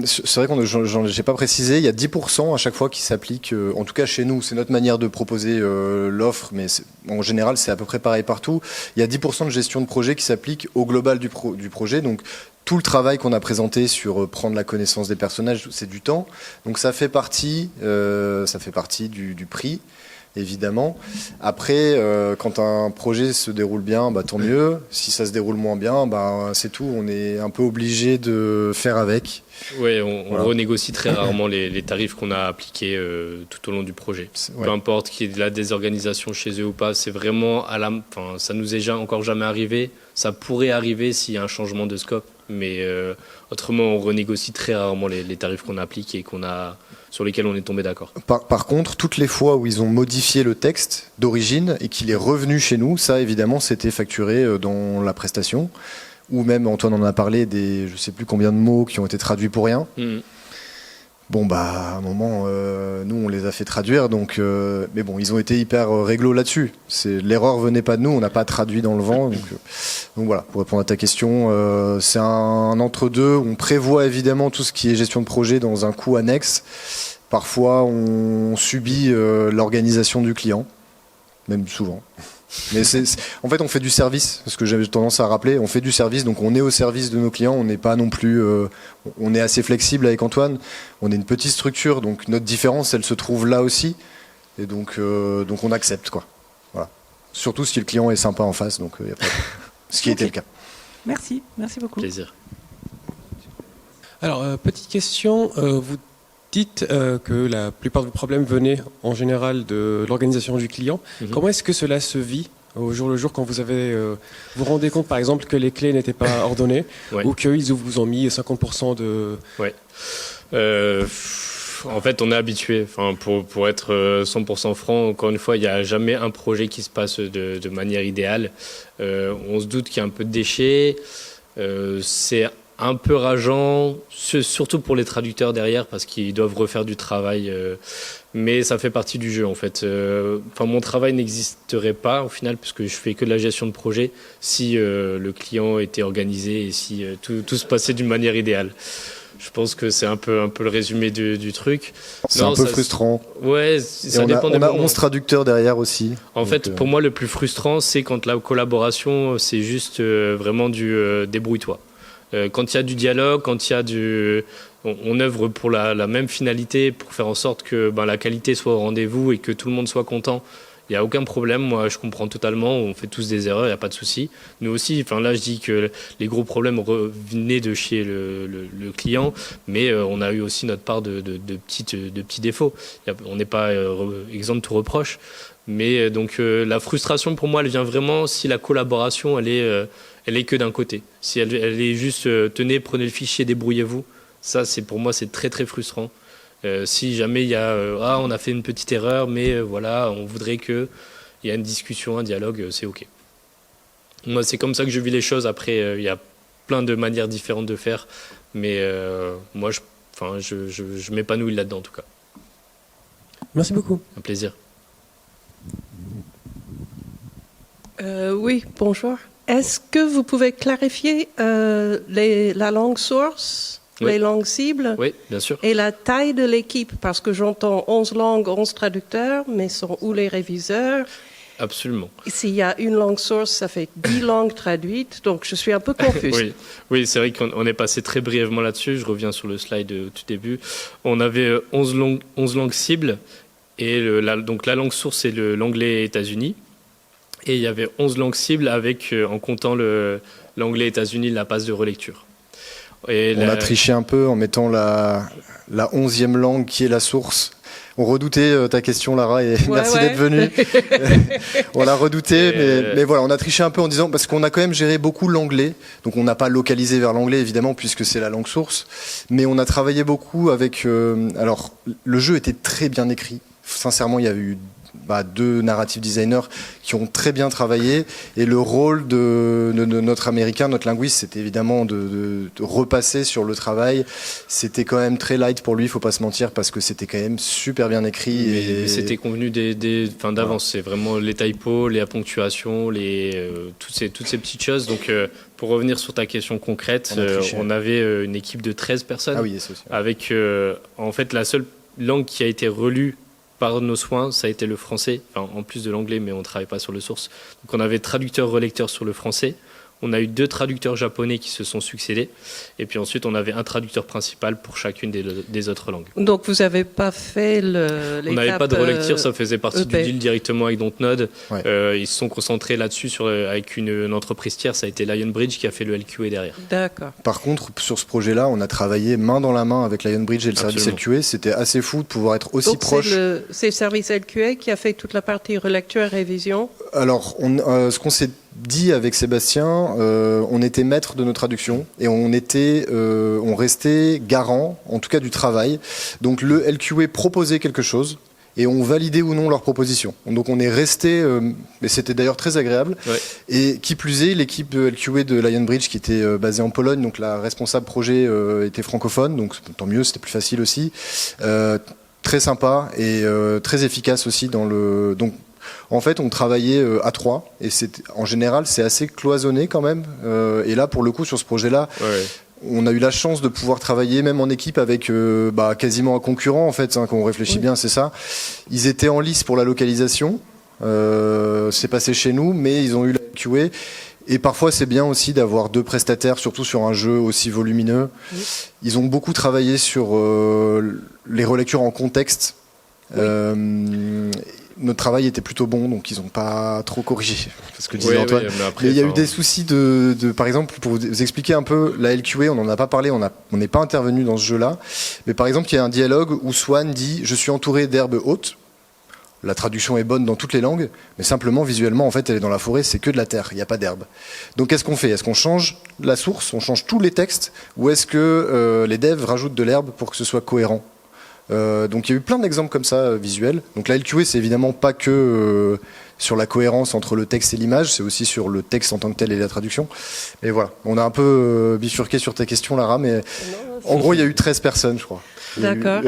[SPEAKER 1] c'est vrai qu'on j'ai pas précisé, il y a 10% à chaque fois qui s'applique, en tout cas chez nous, c'est notre manière de proposer l'offre, mais en général, c'est à peu près pareil partout. Il y a 10% de gestion de projet qui s'applique au global du projet, donc tout le travail qu'on a présenté sur prendre la connaissance des personnages, c'est du temps. Donc ça fait partie du prix. Évidemment. Après, quand un projet se déroule bien, tant mieux. Si ça se déroule moins bien, c'est tout. On est un peu obligé de faire avec.
[SPEAKER 2] Oui, on renégocie très rarement les tarifs qu'on a appliqués tout au long du projet. Peu importe qu'il y ait de la désorganisation chez eux ou pas, c'est vraiment ça nous est encore jamais arrivé. Ça pourrait arriver s'il y a un changement de scope, mais autrement, on renégocie très rarement les tarifs qu'on applique et sur lesquels on est tombé d'accord.
[SPEAKER 1] Par contre, toutes les fois où ils ont modifié le texte d'origine et qu'il est revenu chez nous, ça évidemment c'était facturé dans la prestation. Ou même, Antoine en a parlé, je sais plus combien de mots qui ont été traduits pour rien. Bon, à un moment, nous on les a fait traduire, donc, mais bon, ils ont été hyper réglo là-dessus. L'erreur venait pas de nous, on n'a pas traduit dans le vent. Donc voilà, pour répondre à ta question, c'est un entre-deux. On prévoit évidemment tout ce qui est gestion de projet dans un coût annexe. Parfois, on subit l'organisation du client, même souvent. Mais en fait, on fait du service, parce que j'avais tendance à rappeler, on fait du service, donc on est au service de nos clients, on n'est pas non plus, on est assez flexible avec Antoine, on est une petite structure, donc notre différence, elle se trouve là aussi, et donc on accepte, quoi. Voilà. Surtout si le client est sympa en face, donc y a pas ce qui était le cas.
[SPEAKER 4] Merci beaucoup.
[SPEAKER 2] Plaisir.
[SPEAKER 5] Alors, petite question, vous dites que la plupart de vos problèmes venaient en général de l'organisation du client. Comment est-ce que cela se vit au jour le jour quand vous rendez compte par exemple que les clés n'étaient pas ordonnées ou qu'ils vous ont mis 50% de...
[SPEAKER 2] En fait, on est habitué. Pour être 100% franc, encore une fois, il n'y a jamais un projet qui se passe de manière idéale. On se doute qu'il y a un peu de déchets. C'est un peu rageant, surtout pour les traducteurs derrière, parce qu'ils doivent refaire du travail. Mais ça fait partie du jeu, en fait. Mon travail n'existerait pas, au final, puisque je fais que de la gestion de projet, si le client était organisé et si tout se passait d'une manière idéale. Je pense que c'est un peu le résumé du truc.
[SPEAKER 1] C'est un peu frustrant.
[SPEAKER 2] Ouais, ça dépend des moments.
[SPEAKER 1] On a 11 traducteurs derrière aussi.
[SPEAKER 2] En fait, pour moi, le plus frustrant, c'est quand la collaboration, c'est juste vraiment du débrouille-toi. Quand il y a du dialogue, quand il y a on œuvre pour la même finalité, pour faire en sorte que la qualité soit au rendez-vous et que tout le monde soit content. Il n'y a aucun problème, moi je comprends totalement, on fait tous des erreurs, il n'y a pas de souci. Nous aussi, là je dis que les gros problèmes venaient de chez le client, mais on a eu aussi notre part de petits défauts. On n'est pas exempt de tout reproche. Mais donc la frustration pour moi, elle vient vraiment si la collaboration, elle est que d'un côté. Si elle est juste tenez, prenez le fichier, débrouillez-vous. Ça, pour moi, c'est très très frustrant. Si jamais il y a on a fait une petite erreur, mais voilà, on voudrait qu'il y ait une discussion, un dialogue, c'est ok. Moi, c'est comme ça que je vis les choses. Après, il y a plein de manières différentes de faire, mais moi, je m'épanouis là-dedans en tout cas.
[SPEAKER 5] Merci beaucoup.
[SPEAKER 2] Un plaisir.
[SPEAKER 6] Oui, bonjour. Est-ce que vous pouvez clarifier la langue source, les langues cibles,
[SPEAKER 2] oui, bien sûr,
[SPEAKER 6] et la taille de l'équipe? Parce que j'entends 11 langues, 11 traducteurs, mais sont où les réviseurs?
[SPEAKER 2] Absolument.
[SPEAKER 6] S'il y a une langue source, ça fait 10 langues traduites, donc je suis un peu confuse.
[SPEAKER 2] Oui, c'est vrai qu'on est passé très brièvement là-dessus. Je reviens sur le slide au tout début. On avait 11 langues cibles, et donc la langue source, c'est l'anglais États-Unis. Et il y avait 11 langues cibles avec, en comptant l'anglais États-Unis, la passe de relecture. Et
[SPEAKER 1] on a triché un peu en mettant la 11e langue qui est la source. On redoutait ta question, Lara, et merci
[SPEAKER 6] ouais.
[SPEAKER 1] d'être venue. On l'a redouté, mais voilà, on a triché un peu en disant, parce qu'on a quand même géré beaucoup l'anglais, donc on n'a pas localisé vers l'anglais, évidemment, puisque c'est la langue source, mais on a travaillé beaucoup avec... alors, le jeu était très bien écrit. Sincèrement, il y a eu 2 narrative designers qui ont très bien travaillé, et le rôle de notre américain, notre linguiste, c'était évidemment de repasser sur le travail. C'était quand même très light pour lui, il faut pas se mentir, parce que c'était quand même super bien écrit.
[SPEAKER 2] Mais c'était convenu d'avance. C'est vraiment les typos, les ponctuations, toutes ces petites choses. Donc pour revenir sur ta question concrète, on avait une équipe de 13 personnes.
[SPEAKER 1] Ah oui, c'est aussi.
[SPEAKER 2] Avec en fait la seule langue qui a été relue par nos soins, ça a été le français, en plus de l'anglais, mais on ne travaille pas sur le source. Donc on avait traducteur-relecteur sur le français. On a eu 2 traducteurs japonais qui se sont succédés. Et puis ensuite, on avait un traducteur principal pour chacune des autres langues.
[SPEAKER 6] Donc, vous n'avez pas fait
[SPEAKER 2] On n'avait pas de relecture, ça faisait partie du deal directement avec Dontnod.
[SPEAKER 1] Ouais.
[SPEAKER 2] Ils se sont concentrés là-dessus avec une entreprise tierce. Ça a été Lionbridge qui a fait le LQA derrière.
[SPEAKER 6] D'accord.
[SPEAKER 1] Par contre, sur ce projet-là, on a travaillé main dans la main avec Lionbridge et le service LQA. C'était assez fou de pouvoir être aussi proche.
[SPEAKER 6] C'est le service LQA qui a fait toute la partie relecture et révision.
[SPEAKER 1] Alors, ce qu'on s'est dit avec Sébastien, on était maître de nos traductions et on restait garant, en tout cas du travail. Donc le LQA proposait quelque chose et on validait ou non leur proposition. Donc on est resté, et c'était d'ailleurs très agréable.
[SPEAKER 2] Ouais.
[SPEAKER 1] Et qui plus est, l'équipe de LQA de Lionbridge qui était basée en Pologne, donc la responsable projet était francophone, donc tant mieux, c'était plus facile aussi. Très sympa et très efficace aussi dans le... Donc, en fait, on travaillait à 3 et en général, c'est assez cloisonné quand même. Et là, pour le coup, sur ce projet-là, on a eu la chance de pouvoir travailler même en équipe avec quasiment un concurrent, en fait, quand on réfléchit bien, c'est ça. Ils étaient en lice pour la localisation. C'est passé chez nous, mais ils ont eu la QA. Et parfois, c'est bien aussi d'avoir 2 prestataires, surtout sur un jeu aussi volumineux. Oui. Ils ont beaucoup travaillé sur les relectures en contexte. Oui. Notre travail était plutôt bon, donc ils n'ont pas trop corrigé, parce que disait Antoine.
[SPEAKER 2] Oui, mais après,
[SPEAKER 1] il y a eu des soucis par exemple, pour vous expliquer un peu, la LQA, on n'en a pas parlé, on n'est pas intervenu dans ce jeu-là, mais par exemple, il y a un dialogue où Swan dit « Je suis entouré d'herbes hautes ». La traduction est bonne dans toutes les langues, mais simplement, visuellement, en fait, elle est dans la forêt, c'est que de la terre, il n'y a pas d'herbe. Donc, qu'est-ce qu'on fait? Est-ce qu'on change la source, on change tous les textes, ou est-ce que les devs rajoutent de l'herbe pour que ce soit cohérent? Donc il y a eu plein d'exemples comme ça visuels. Donc la LQA, c'est évidemment pas que sur la cohérence entre le texte et l'image, c'est aussi sur le texte en tant que tel et la traduction. Et voilà, on a un peu bifurqué sur ta question, Lara, mais en gros, il y a eu 13 personnes, je crois.
[SPEAKER 6] D'accord.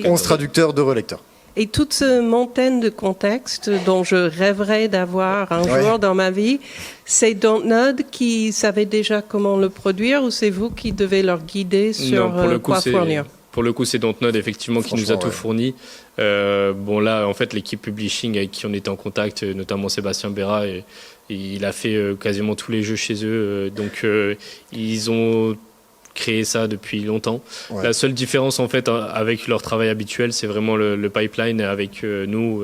[SPEAKER 1] 11 traducteurs, 2 relecteurs.
[SPEAKER 6] Et toute cette montagne de contexte dont je rêverais d'avoir un jour dans ma vie, c'est Dontnod qui savait déjà comment le produire, ou c'est vous qui devez leur guider sur quoi fournir?
[SPEAKER 2] Pour le coup, c'est Dontnod effectivement qui nous a tout fourni. Bon là, en fait, l'équipe publishing avec qui on était en contact, notamment Sébastien Béra, il a fait quasiment tous les jeux chez eux. Donc ils ont créé ça depuis longtemps. Ouais. La seule différence en fait avec leur travail habituel, c'est vraiment le pipeline avec nous,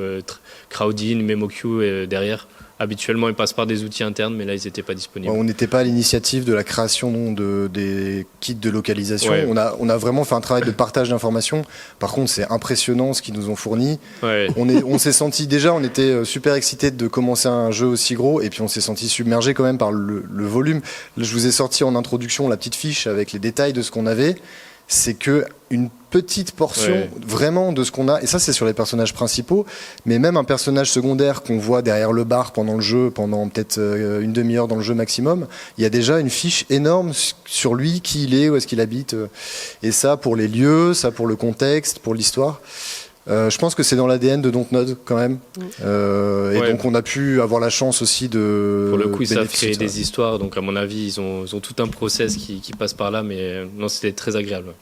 [SPEAKER 2] Crowdin, MemoQ derrière. Habituellement, ils passent par des outils internes, mais là, ils n'étaient pas disponibles.
[SPEAKER 1] On n'était pas à l'initiative de la création des kits de localisation. Ouais. On a vraiment fait un travail de partage d'informations. Par contre, c'est impressionnant ce qu'ils nous ont fourni. Ouais. On s'est senti déjà, on était super excités de commencer un jeu aussi gros, et puis on s'est senti submergé quand même par le volume. Là, je vous ai sorti en introduction la petite fiche avec les détails de ce qu'on avait. C'est que une petite portion vraiment de ce qu'on a, et ça c'est sur les personnages principaux, mais même un personnage secondaire qu'on voit derrière le bar pendant le jeu, pendant peut-être une demi-heure dans le jeu maximum, il y a déjà une fiche énorme sur lui, qui il est, où est-ce qu'il habite, et ça pour les lieux, ça pour le contexte, pour l'histoire. Je pense que c'est dans l'ADN de Dontnod quand même, et donc on a pu avoir la chance aussi de...
[SPEAKER 2] Pour le coup, ils savent créer des histoires, donc à mon avis, ils ont tout un process qui passe par là, mais non, c'était très agréable.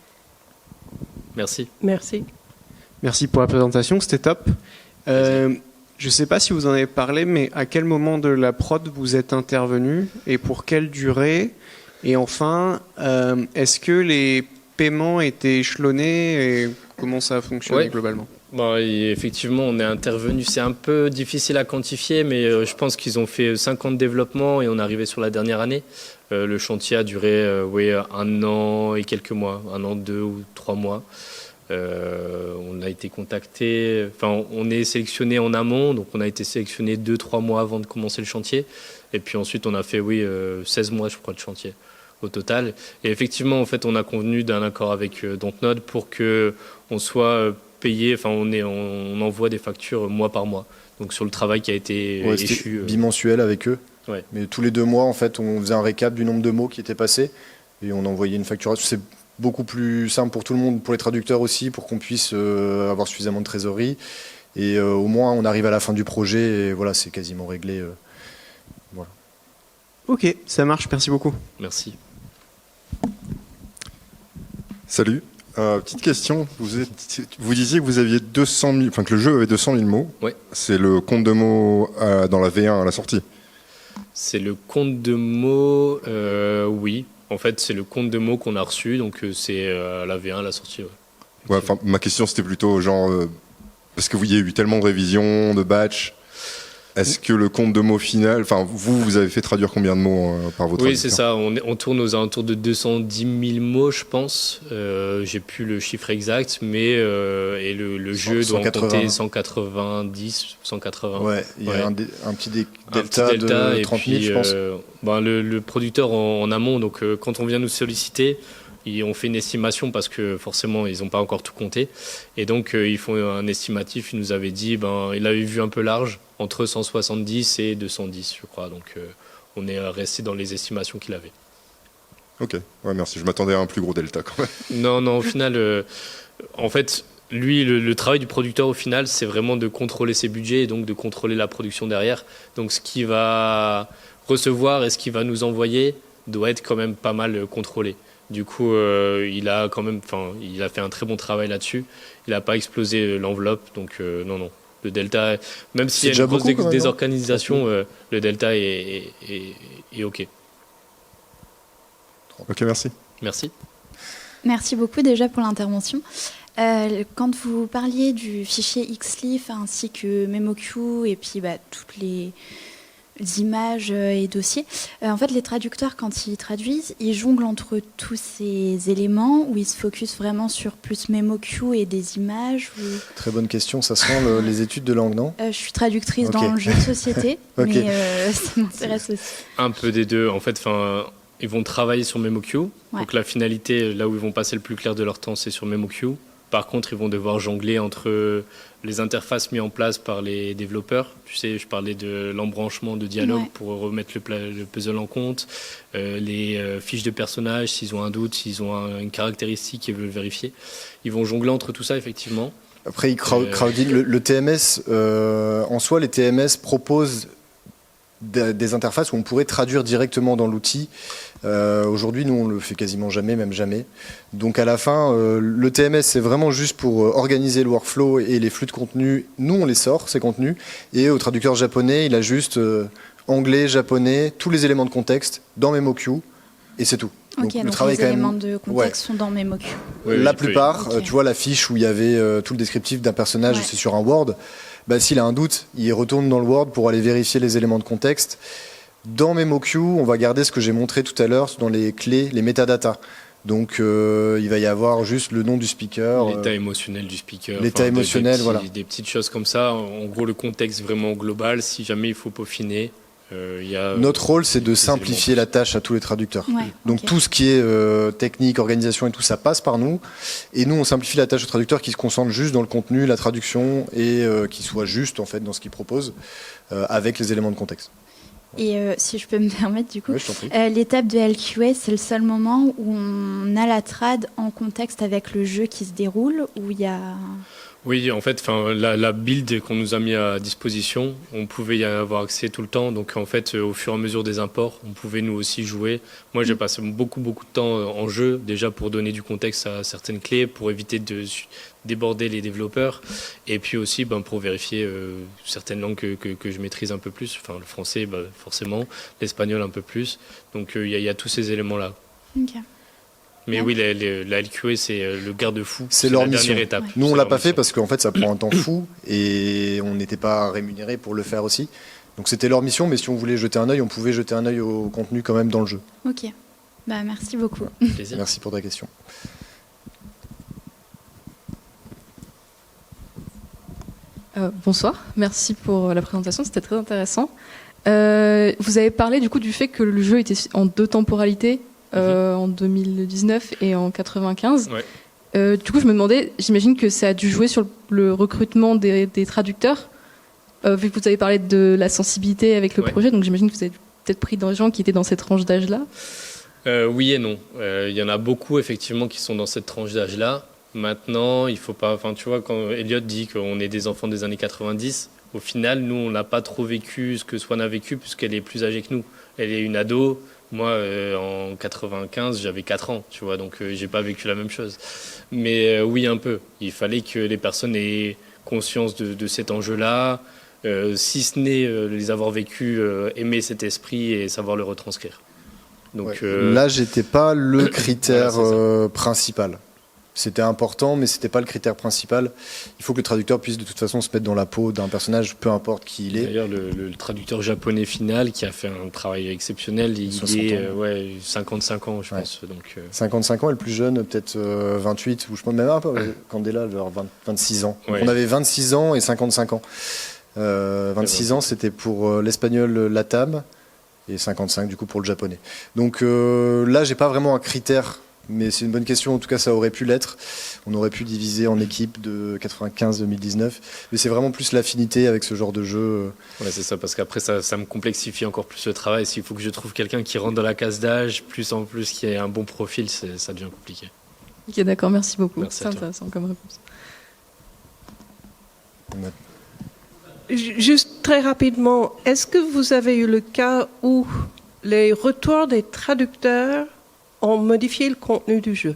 [SPEAKER 2] Merci.
[SPEAKER 6] Merci.
[SPEAKER 7] Merci pour la présentation, c'était top. Je ne sais pas si vous en avez parlé, mais à quel moment de la prod vous êtes intervenu et pour quelle durée? Et enfin, est-ce que les paiements étaient échelonnés et comment ça a fonctionné globalement?
[SPEAKER 2] Bon, effectivement, on est intervenu. C'est un peu difficile à quantifier, mais je pense qu'ils ont fait 5 ans de développement et on est arrivé sur la dernière année. Le chantier a duré 1 an et quelques mois, 1 an, 2 ou 3 mois. On a été contacté, enfin on est sélectionné en amont, donc on a été sélectionné 2-3 mois avant de commencer le chantier. Et puis ensuite on a fait 16 mois je crois de chantier au total. Et effectivement en fait on a convenu d'un accord avec Dontnod pour que on soit payé, enfin on envoie des factures mois par mois. Donc sur le travail qui a été échu.
[SPEAKER 1] Bimensuel avec eux.
[SPEAKER 2] Ouais.
[SPEAKER 1] Mais tous les 2 mois en fait on faisait un récap du nombre de mots qui étaient passés et on envoyait une facturation. C'est beaucoup plus simple pour tout le monde, pour les traducteurs aussi, pour qu'on puisse avoir suffisamment de trésorerie. Et au moins, on arrive à la fin du projet et voilà, c'est quasiment réglé. Voilà.
[SPEAKER 7] Ok, ça marche, merci beaucoup.
[SPEAKER 2] Merci.
[SPEAKER 8] Salut. Petite question. Vous disiez que vous aviez 200 000, enfin que le jeu avait 200 000 mots.
[SPEAKER 2] Ouais.
[SPEAKER 8] C'est le compte de mots dans la V1 à la sortie.
[SPEAKER 2] C'est le compte de mots, oui. En fait, c'est le compte de mots qu'on a reçu, donc c'est à la V1 à la sortie.
[SPEAKER 8] Ouais, enfin, ma question c'était plutôt genre parce que vous y a eu tellement de révisions, de batchs. Est-ce que le compte de mots final, enfin vous avez fait traduire combien de mots par votre
[SPEAKER 2] Oui,
[SPEAKER 8] traducteur?
[SPEAKER 2] c'est ça. On tourne aux alentours de 210 000 mots, je pense. J'ai plus le chiffre exact, mais et le jeu doit en compter 190, 180.
[SPEAKER 1] Ouais, il y a un petit delta,
[SPEAKER 2] un petit delta
[SPEAKER 1] de 30 000,
[SPEAKER 2] et puis,
[SPEAKER 1] je pense.
[SPEAKER 2] Le producteur en amont, donc quand on vient nous solliciter, on fait une estimation parce que forcément ils n'ont pas encore tout compté. Et donc ils font un estimatif, ils nous avaient dit, il avait vu un peu large, entre 170 et 210 je crois. Donc on est resté dans les estimations qu'il avait.
[SPEAKER 8] Ok, ouais, merci. Je m'attendais à un plus gros delta quand même.
[SPEAKER 2] Non, au final, en fait, lui, le travail du producteur au final, c'est vraiment de contrôler ses budgets et donc de contrôler la production derrière. Donc ce qu'il va recevoir et ce qu'il va nous envoyer doit être quand même pas mal contrôlé. Du coup, il a fait un très bon travail là-dessus. Il n'a pas explosé l'enveloppe, donc non. Le delta, même s'il y a une grosse désorganisation, le delta est OK.
[SPEAKER 8] Ok, merci.
[SPEAKER 2] Merci.
[SPEAKER 9] Merci beaucoup déjà pour l'intervention. Quand vous parliez du fichier XLIF ainsi que MemoQ et puis toutes les images et dossiers, en fait les traducteurs quand ils traduisent, ils jonglent entre tous ces éléments ou ils se focus vraiment sur plus MemoQ et des images ou...
[SPEAKER 1] Très bonne question, ça sent les études de langue, non?
[SPEAKER 9] Je suis traductrice
[SPEAKER 1] Ok.
[SPEAKER 9] dans le jeu de société,
[SPEAKER 1] Ok.
[SPEAKER 9] mais ça m'intéresse aussi.
[SPEAKER 2] Un peu des deux. En fait, ils vont travailler sur MemoQ.
[SPEAKER 9] Ouais.
[SPEAKER 2] Donc la finalité, là où ils vont passer le plus clair de leur temps, c'est sur MemoQ. Par contre, ils vont devoir jongler entre les interfaces mises en place par les développeurs. Tu sais, je parlais de l'embranchement de dialogue pour remettre le puzzle en compte. Les fiches de personnages, s'ils ont un doute, s'ils ont une caractéristique qu'ils veulent vérifier. Ils vont jongler entre tout ça, effectivement.
[SPEAKER 1] Après, crowding, le TMS, en soi, les TMS proposent des interfaces où on pourrait traduire directement dans l'outil. Aujourd'hui, nous, on le fait quasiment jamais, même jamais. Donc à la fin, le TMS, c'est vraiment juste pour organiser le workflow et les flux de contenu. Nous, on les sort, ces contenus. Et au traducteur japonais, il a juste anglais, japonais, tous les éléments de contexte dans MemoQ, et c'est tout.
[SPEAKER 9] Ok, donc les éléments de contexte sont dans MemoQ.
[SPEAKER 1] La plupart,
[SPEAKER 9] Ok.
[SPEAKER 1] tu vois la fiche où il y avait tout le descriptif d'un personnage, c'est sur un Word. S'il a un doute, il retourne dans le Word pour aller vérifier les éléments de contexte. Dans MemoQ, on va garder ce que j'ai montré tout à l'heure dans les clés, les métadatas. Donc il va y avoir juste le nom du speaker.
[SPEAKER 2] L'état émotionnel du speaker.
[SPEAKER 1] L'état émotionnel, voilà.
[SPEAKER 2] Des petites choses comme ça. En gros, le contexte vraiment global, si jamais il faut peaufiner.
[SPEAKER 1] Notre rôle, c'est de simplifier la tâche à tous les traducteurs.
[SPEAKER 9] Ouais,
[SPEAKER 1] Donc
[SPEAKER 9] ok.
[SPEAKER 1] tout ce qui est technique, organisation et tout, ça passe par nous. Et nous, on simplifie la tâche aux traducteurs qui se concentrent juste dans le contenu, la traduction, et qui soit juste en fait dans ce qu'ils proposent, avec les éléments de contexte.
[SPEAKER 9] Et si je peux me permettre, du coup,
[SPEAKER 1] Oui, je t'en prie.
[SPEAKER 9] l'étape de LQA, c'est le seul moment où on a la trad en contexte avec le jeu qui se déroule, où il y a...
[SPEAKER 2] Oui, en fait, la build qu'on nous a mis à disposition, on pouvait y avoir accès tout le temps. Donc, en fait, au fur et à mesure des imports, on pouvait nous aussi jouer. Moi, j'ai passé beaucoup de temps en jeu, déjà pour donner du contexte à certaines clés, pour éviter de déborder les développeurs, et puis aussi pour vérifier certaines langues que je maîtrise un peu plus. Enfin, le français, forcément, l'espagnol un peu plus. Donc, il y a tous ces éléments-là.
[SPEAKER 9] Ok.
[SPEAKER 2] Mais oui, la LQA, c'est le garde-fou.
[SPEAKER 1] C'est leur
[SPEAKER 2] la
[SPEAKER 1] mission.
[SPEAKER 2] dernière étape.
[SPEAKER 1] Nous, on
[SPEAKER 2] C'est
[SPEAKER 1] l'a
[SPEAKER 2] leur
[SPEAKER 1] pas fait
[SPEAKER 2] mission.
[SPEAKER 1] parce qu'en fait, ça prend un temps fou et on n'était pas rémunéré pour le faire aussi. Donc c'était leur mission, mais si on voulait jeter un œil, on pouvait jeter un œil au contenu quand même dans le jeu.
[SPEAKER 9] Ok. Merci beaucoup.
[SPEAKER 2] Plaisir.
[SPEAKER 1] Merci pour ta question.
[SPEAKER 10] Bonsoir, merci pour la présentation, c'était très intéressant. Vous avez parlé du coup du fait que le jeu était en 2 temporalités, en 2019 et en 95.
[SPEAKER 2] Ouais.
[SPEAKER 10] Du coup, je me demandais, j'imagine que ça a dû jouer sur le recrutement des traducteurs, vu que vous avez parlé de la sensibilité avec le projet, donc j'imagine que vous avez peut-être pris des gens qui étaient dans cette tranche d'âge-là.
[SPEAKER 2] Oui et non. Il y en a beaucoup effectivement qui sont dans cette tranche d'âge-là. Maintenant, il faut pas. Enfin, tu vois, quand Elliot dit qu'on est des enfants des années 90, au final, nous, on n'a pas trop vécu ce que Swan a vécu, puisqu'elle est plus âgée que nous. Elle est une ado. Moi, en 95, j'avais 4 ans, tu vois, donc j'ai pas vécu la même chose. Mais oui, un peu. Il fallait que les personnes aient conscience de cet enjeu-là, si ce n'est les avoir vécu, aimer cet esprit et savoir le retranscrire. Donc,
[SPEAKER 1] L'âge n'était pas le critère
[SPEAKER 2] voilà,
[SPEAKER 1] principal. C'était important, mais c'était pas le critère principal. Il faut que le traducteur puisse de toute façon se mettre dans la peau d'un personnage, peu importe qui il est.
[SPEAKER 2] D'ailleurs, le traducteur japonais final, qui a fait un travail exceptionnel, il est 55 ans, je pense. Donc,
[SPEAKER 1] 55 ans, et le plus jeune, peut-être 28, ou je pense même un peu, Candela, vers 26 ans.
[SPEAKER 2] Ouais.
[SPEAKER 1] On avait 26 ans et 55 ans. 26 ans, c'était pour l'espagnol Latam, et 55 du coup pour le japonais. Donc là, j'ai pas vraiment un critère, mais c'est une bonne question. En tout cas, ça aurait pu l'être. On aurait pu diviser en équipes de 95-2019, mais c'est vraiment plus l'affinité avec ce genre de jeu.
[SPEAKER 2] Ouais, c'est ça, parce qu'après, ça me complexifie encore plus le travail. S'il faut que je trouve quelqu'un qui rentre dans la case d'âge, plus en plus qui ait un bon profil, ça devient compliqué.
[SPEAKER 10] Ok, d'accord, merci beaucoup.
[SPEAKER 2] Merci
[SPEAKER 10] c'est intéressant comme réponse.
[SPEAKER 6] Juste très rapidement, est-ce que vous avez eu le cas où les retours des traducteurs ont modifié le contenu du jeu?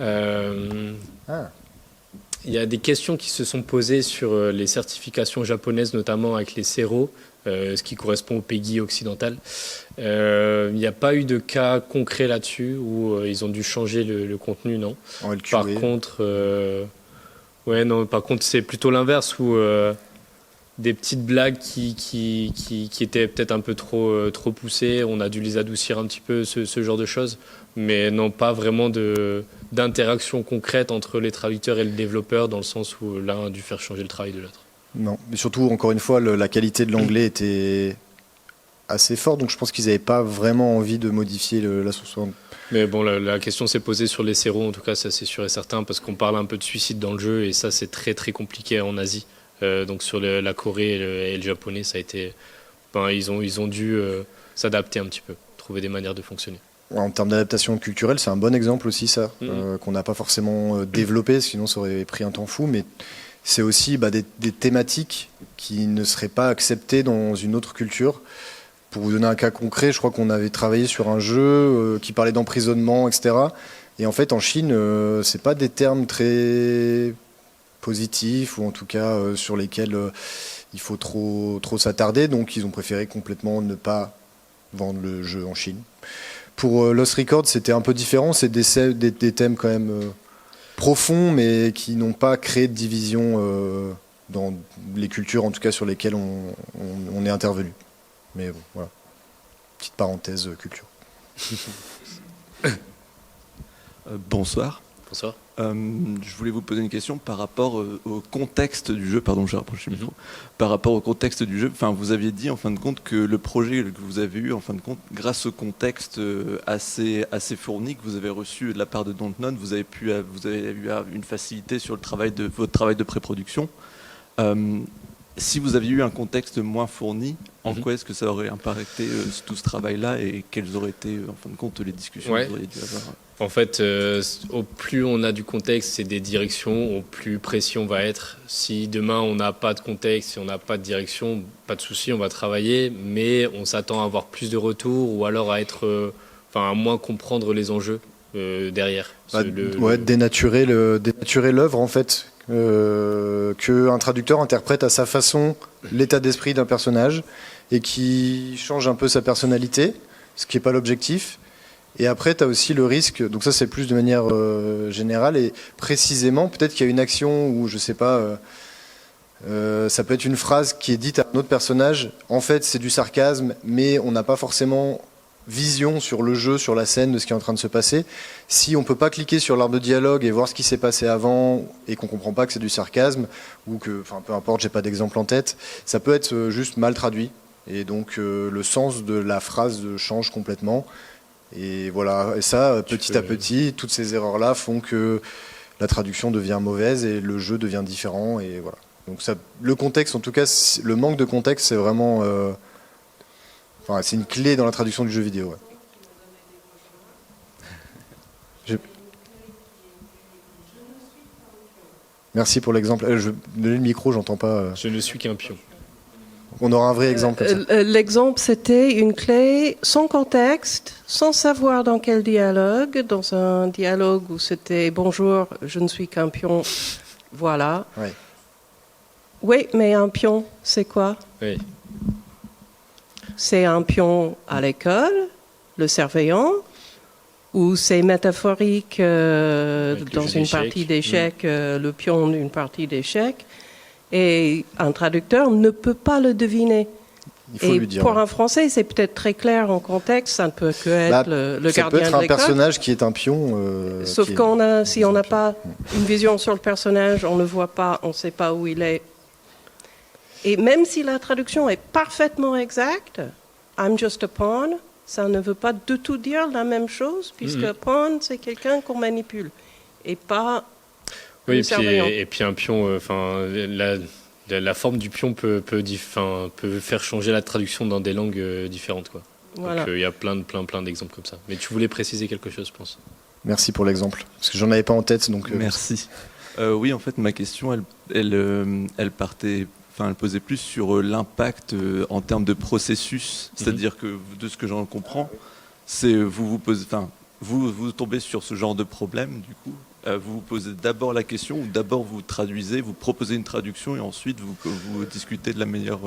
[SPEAKER 2] Il y a des questions qui se sont posées sur les certifications japonaises, notamment avec les CERO, ce qui correspond au PEGI occidental. Il n'y a pas eu de cas concret là-dessus où ils ont dû changer le contenu, non. Par contre, c'est plutôt l'inverse où des petites blagues qui étaient peut-être un peu trop poussées, on a dû les adoucir un petit peu, ce genre de choses, mais non, pas vraiment d'interaction concrète entre les traducteurs et le développeur, dans le sens où l'un a dû faire changer le travail de l'autre.
[SPEAKER 1] Non, mais surtout, encore une fois, la qualité de l'anglais était assez forte, donc je pense qu'ils n'avaient pas vraiment envie de modifier la source.
[SPEAKER 2] Mais bon, la question s'est posée sur les CERO, en tout cas, ça c'est sûr et certain, parce qu'on parle un peu de suicide dans le jeu, et ça c'est très très compliqué en Asie. Donc sur la Corée et le japonais, ça a été, ils ont dû s'adapter un petit peu, trouver des manières de fonctionner.
[SPEAKER 1] En termes d'adaptation culturelle, c'est un bon exemple aussi, ça, qu'on n'a pas forcément développé, sinon ça aurait pris un temps fou, mais c'est aussi des thématiques qui ne seraient pas acceptées dans une autre culture. Pour vous donner un cas concret, je crois qu'on avait travaillé sur un jeu qui parlait d'emprisonnement, etc. Et en fait, en Chine, c'est pas des termes très positifs, ou en tout cas sur lesquels il faut trop s'attarder, donc ils ont préféré complètement ne pas vendre le jeu en Chine. Pour Lost Records, c'était un peu différent, c'est des thèmes quand même profonds, mais qui n'ont pas créé de division dans les cultures, en tout cas sur lesquelles on est intervenu. Mais bon, voilà. Petite parenthèse culture.
[SPEAKER 11] Bonsoir.
[SPEAKER 2] Bonsoir.
[SPEAKER 11] Je voulais vous poser une question par rapport au contexte du jeu. Pardon, j'ai rapproché le micro. Par rapport au contexte du jeu, vous aviez dit en fin de compte que le projet que vous avez eu, en fin de compte, grâce au contexte assez fourni que vous avez reçu de la part de Dontnod, vous avez eu une facilité sur votre travail de pré-production. Si vous aviez eu un contexte moins fourni, en quoi est-ce que ça aurait impacté tout ce travail-là, et quelles auraient été, en fin de compte, les discussions que vous auriez dû avoir?
[SPEAKER 2] En fait, au plus on a du contexte et des directions, au plus précis on va être. Si demain on n'a pas de contexte, si on n'a pas de direction, pas de souci, on va travailler, mais on s'attend à avoir plus de retours, ou alors à être, à moins comprendre les enjeux derrière.
[SPEAKER 1] Dénaturer l'œuvre, en fait. Qu'un traducteur interprète à sa façon l'état d'esprit d'un personnage et qui change un peu sa personnalité, ce qui n'est pas l'objectif. Et après, tu as aussi le risque, donc ça c'est plus de manière générale et précisément, peut-être qu'il y a une action où, je sais pas, ça peut être une phrase qui est dite à un autre personnage, en fait c'est du sarcasme, mais on n'a pas forcément vision sur le jeu, sur la scène, de ce qui est en train de se passer. Si on peut pas cliquer sur l'arbre de dialogue et voir ce qui s'est passé avant et qu'on comprend pas que c'est du sarcasme ou que, enfin peu importe, j'ai pas d'exemple en tête, ça peut être juste mal traduit et donc le sens de la phrase change complètement. Et voilà, et ça, petit à petit, toutes ces erreurs-là font que la traduction devient mauvaise et le jeu devient différent et voilà. Donc ça, le contexte, en tout cas, le manque de contexte, c'est vraiment, enfin, c'est une clé dans la traduction du jeu vidéo. Ouais. Merci pour l'exemple. Je vais donner le micro, j'entends pas.
[SPEAKER 2] Je ne suis qu'un pion.
[SPEAKER 1] On aura un vrai exemple. Comme ça.
[SPEAKER 6] L'exemple, c'était une clé sans contexte, sans savoir dans quel dialogue, dans un dialogue où c'était « Bonjour, je ne suis qu'un pion », voilà.
[SPEAKER 1] Ouais.
[SPEAKER 6] Oui, mais un pion, c'est quoi?
[SPEAKER 2] Oui.
[SPEAKER 6] C'est un pion à l'école, le surveillant, ou c'est métaphorique dans une partie d'échecs, le pion d'une partie d'échecs, et un traducteur ne peut pas le deviner.
[SPEAKER 1] Il faut
[SPEAKER 6] et
[SPEAKER 1] lui dire,
[SPEAKER 6] pour un Français, c'est peut-être très clair en contexte, ça ne peut que être le gardien de l'école.
[SPEAKER 1] Ça peut être un personnage qui est un pion.
[SPEAKER 6] Sauf si on n'a pas une vision sur le personnage, on ne le voit pas, on ne sait pas où il est. Et même si la traduction est parfaitement exacte, I'm just a pawn, ça ne veut pas du tout dire la même chose, puisque pawn, c'est quelqu'un qu'on manipule, et pas
[SPEAKER 2] oui,
[SPEAKER 6] le surveillant.
[SPEAKER 2] Et puis un pion, la forme du pion peut faire changer la traduction dans des langues différentes, quoi.
[SPEAKER 6] Voilà.
[SPEAKER 2] Donc il y a plein d'exemples comme ça. Mais tu voulais préciser quelque chose, je pense.
[SPEAKER 1] Merci pour l'exemple, parce que j'en avais pas en tête. Donc,
[SPEAKER 11] Merci. Oui, en fait, ma question, elle partait... Enfin, elle posait plus sur l'impact en termes de processus, c'est-à-dire que de ce que j'en comprends, c'est vous tombez sur ce genre de problème, du coup, vous vous posez d'abord la question ou d'abord vous traduisez, vous proposez une traduction et ensuite vous discutez de la meilleure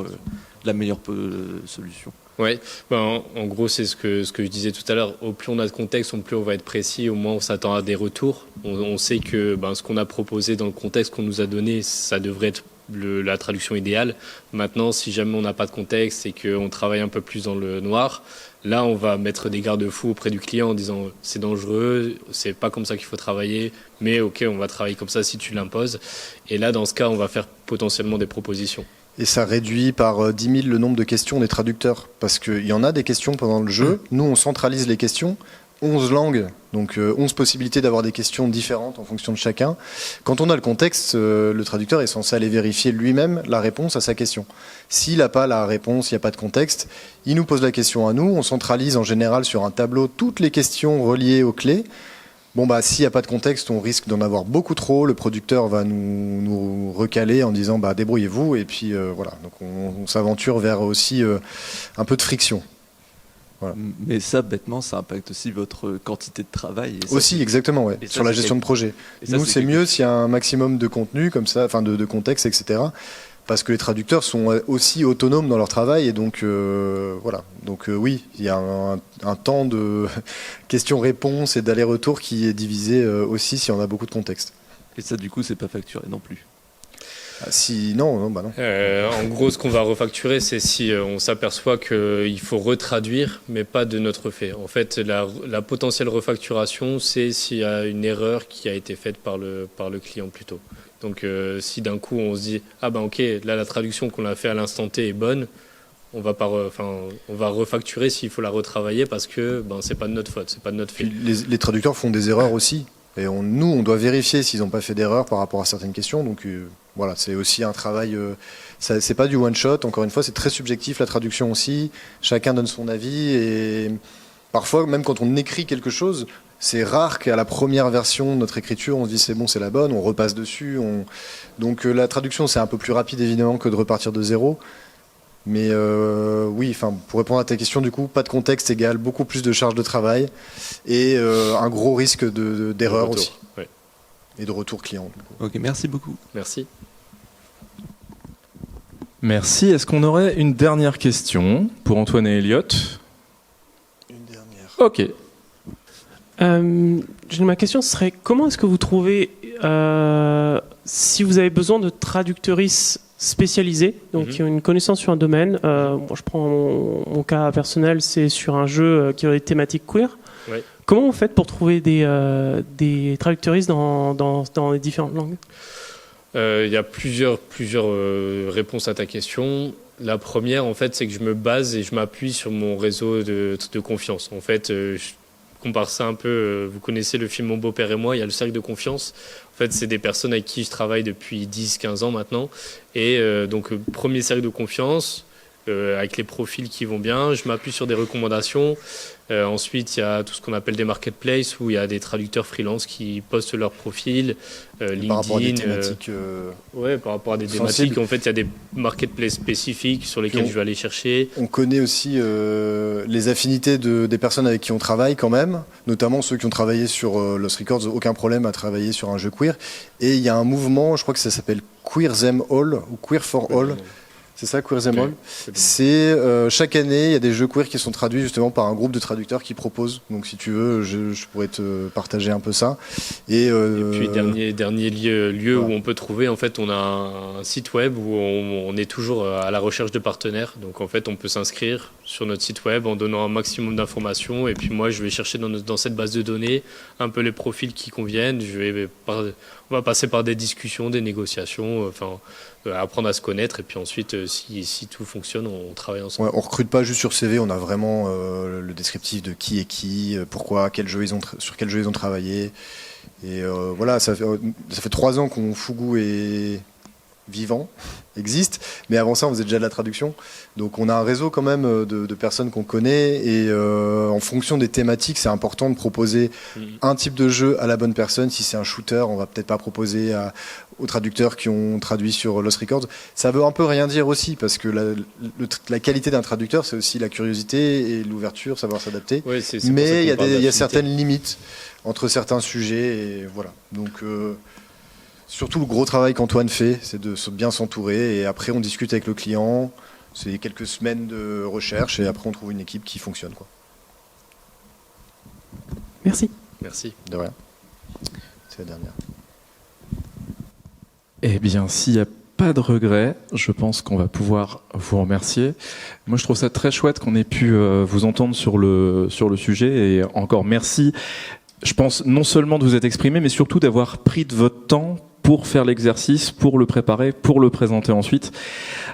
[SPEAKER 11] solution.
[SPEAKER 2] Ouais, en gros c'est ce que je disais tout à l'heure. Au plus on a de contexte, au plus on va être précis, au moins on s'attend à des retours. On sait que ce qu'on a proposé dans le contexte qu'on nous a donné, ça devrait être la traduction idéale. Maintenant, si jamais on n'a pas de contexte et qu'on travaille un peu plus dans le noir, là on va mettre des garde-fous auprès du client en disant c'est dangereux, c'est pas comme ça qu'il faut travailler, mais ok, on va travailler comme ça si tu l'imposes. Et là, dans ce cas, on va faire potentiellement des propositions.
[SPEAKER 1] Et ça réduit par 10 000 le nombre de questions des traducteurs, parce qu'il y en a des questions pendant le jeu. Nous, on centralise les questions. 11 langues, donc 11 possibilités d'avoir des questions différentes en fonction de chacun. Quand on a le contexte, le traducteur est censé aller vérifier lui-même la réponse à sa question. S'il n'a pas la réponse, il n'y a pas de contexte, il nous pose la question à nous, on centralise en général sur un tableau toutes les questions reliées aux clés. Bon s'il n'y a pas de contexte, on risque d'en avoir beaucoup trop, le producteur va nous recaler en disant débrouillez-vous, et puis voilà, donc on s'aventure vers aussi un peu de friction. Voilà. Mais
[SPEAKER 11] ça, bêtement, ça impacte aussi votre quantité de travail. Et ça,
[SPEAKER 1] aussi, exactement, ouais, sur la gestion de projet. Nous, c'est mieux s'il y a un maximum de contenu, comme ça, enfin de contexte, etc. Parce que les traducteurs sont aussi autonomes dans leur travail, et donc voilà. Donc oui, il y a un temps de questions-réponses et d'aller-retour qui est divisé aussi si on a beaucoup de contexte.
[SPEAKER 11] Et ça, du coup, c'est pas facturé non plus.
[SPEAKER 1] Non.
[SPEAKER 2] En gros, ce qu'on va refacturer, c'est si on s'aperçoit qu'il faut retraduire, mais pas de notre fait. En fait, la potentielle refacturation, c'est s'il y a une erreur qui a été faite par le client plutôt. Donc, si d'un coup on se dit ok, là la traduction qu'on a fait à l'instant T est bonne, on va refacturer s'il faut la retravailler parce que c'est pas de notre faute, c'est pas de notre fait.
[SPEAKER 1] Les traducteurs font des erreurs aussi. Et on doit vérifier s'ils n'ont pas fait d'erreur par rapport à certaines questions. Donc voilà, c'est aussi un travail. C'est pas du one shot. Encore une fois, c'est très subjectif la traduction aussi. Chacun donne son avis et parfois, même quand on écrit quelque chose, c'est rare qu'à la première version de notre écriture, on se dit c'est bon, c'est la bonne, on repasse dessus. Donc la traduction, c'est un peu plus rapide évidemment que de repartir de zéro. Mais oui, pour répondre à ta question, du coup, pas de contexte égale beaucoup plus de charge de travail et un gros risque d'erreur aussi.
[SPEAKER 2] Ouais.
[SPEAKER 1] Et de retour client. Du coup.
[SPEAKER 11] Ok, merci beaucoup.
[SPEAKER 2] Merci.
[SPEAKER 3] Merci. Est-ce qu'on aurait une dernière question pour Antoine et Elliot?
[SPEAKER 1] Une dernière.
[SPEAKER 3] Ok.
[SPEAKER 12] Ma question serait comment est-ce que vous trouvez si vous avez besoin de traductrices spécialisées, donc qui ont une connaissance sur un domaine, je prends mon cas personnel, c'est sur un jeu qui a des thématiques queer.
[SPEAKER 2] Ouais.
[SPEAKER 12] Comment vous faites pour trouver des traductrices dans les différentes langues ?
[SPEAKER 2] Il y a plusieurs réponses à ta question. La première, en fait, c'est que je me base et je m'appuie sur mon réseau de confiance. En fait, je compare ça un peu, vous connaissez le film Mon beau-père et moi, il y a le cercle de confiance. En fait, c'est des personnes avec qui je travaille depuis 10-15 ans maintenant. Et donc, premier cercle de confiance, avec les profils qui vont bien, je m'appuie sur des recommandations. Ensuite, il y a tout ce qu'on appelle des marketplaces où il y a des traducteurs freelance qui postent leur profil, LinkedIn.
[SPEAKER 1] Par rapport à des thématiques.
[SPEAKER 2] Ouais, par rapport à des
[SPEAKER 1] sensibles.
[SPEAKER 2] thématiques. En fait, il y a des marketplaces spécifiques sur lesquels je vais aller chercher.
[SPEAKER 1] On connaît aussi les affinités des personnes avec qui on travaille quand même, notamment ceux qui ont travaillé sur Lost Records, aucun problème à travailler sur un jeu queer. Et il y a un mouvement, je crois que ça s'appelle Queer Them All ou Queer for All. C'est ça, Queer Them All. C'est chaque année, il y a des jeux queer qui sont traduits justement par un groupe de traducteurs qui proposent. Donc si tu veux, je pourrais te partager un peu ça. Et
[SPEAKER 2] puis dernier lieu où on peut trouver, en fait, on a un site web où on est toujours à la recherche de partenaires. Donc en fait, on peut s'inscrire sur notre site web en donnant un maximum d'informations. Et puis moi, je vais chercher dans cette base de données un peu les profils qui conviennent. On va passer par des discussions, des négociations, apprendre à se connaître. Et puis ensuite, si tout fonctionne, on travaille ensemble.
[SPEAKER 1] Ouais, on recrute pas juste sur CV, on a vraiment le descriptif de qui est qui, pourquoi, sur quel jeu ils ont travaillé. Et voilà, ça fait 3 ans qu'on Fugu est vivant, existe, mais avant ça on faisait déjà de la traduction, donc on a un réseau quand même de personnes qu'on connaît, et en fonction des thématiques c'est important de proposer un type de jeu à la bonne personne. Si c'est un shooter, on va peut-être pas proposer aux traducteurs qui ont traduit sur Lost Records. Ça veut un peu rien dire aussi, parce que la qualité d'un traducteur c'est aussi la curiosité et l'ouverture, savoir s'adapter,
[SPEAKER 2] Ouais, c'est
[SPEAKER 1] mais il y a certaines limites entre certains sujets, et voilà, donc surtout le gros travail qu'Antoine fait, c'est de bien s'entourer, et après on discute avec le client, c'est quelques semaines de recherche, et après on trouve une équipe qui fonctionne, quoi.
[SPEAKER 12] Merci.
[SPEAKER 2] Merci.
[SPEAKER 1] De rien. C'est la dernière.
[SPEAKER 3] Eh bien, s'il n'y a pas de regret, je pense qu'on va pouvoir vous remercier. Moi, je trouve ça très chouette qu'on ait pu vous entendre sur le sujet, et encore merci. Je pense non seulement de vous être exprimé, mais surtout d'avoir pris de votre temps pour faire l'exercice, pour le préparer, pour le présenter ensuite,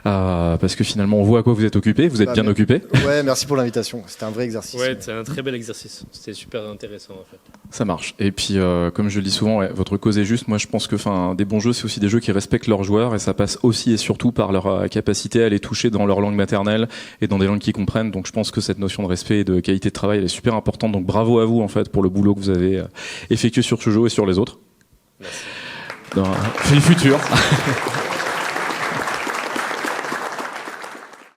[SPEAKER 3] parce que finalement on voit à quoi vous êtes occupé, vous êtes bien occupé.
[SPEAKER 1] Ouais, merci pour l'invitation, c'était un vrai exercice.
[SPEAKER 2] Ouais, c'est un très bel exercice, c'était super intéressant en fait.
[SPEAKER 3] Ça marche. Et puis comme je le dis souvent, votre cause est juste. Moi je pense que des bons jeux, c'est aussi des jeux qui respectent leurs joueurs, et ça passe aussi et surtout par leur capacité à les toucher dans leur langue maternelle et dans des langues qu'ils comprennent. Donc je pense que cette notion de respect et de qualité de travail, elle est super importante. Donc bravo à vous en fait pour le boulot que vous avez effectué sur ce jeu et sur les autres.
[SPEAKER 2] Merci.
[SPEAKER 3] Dans le futur.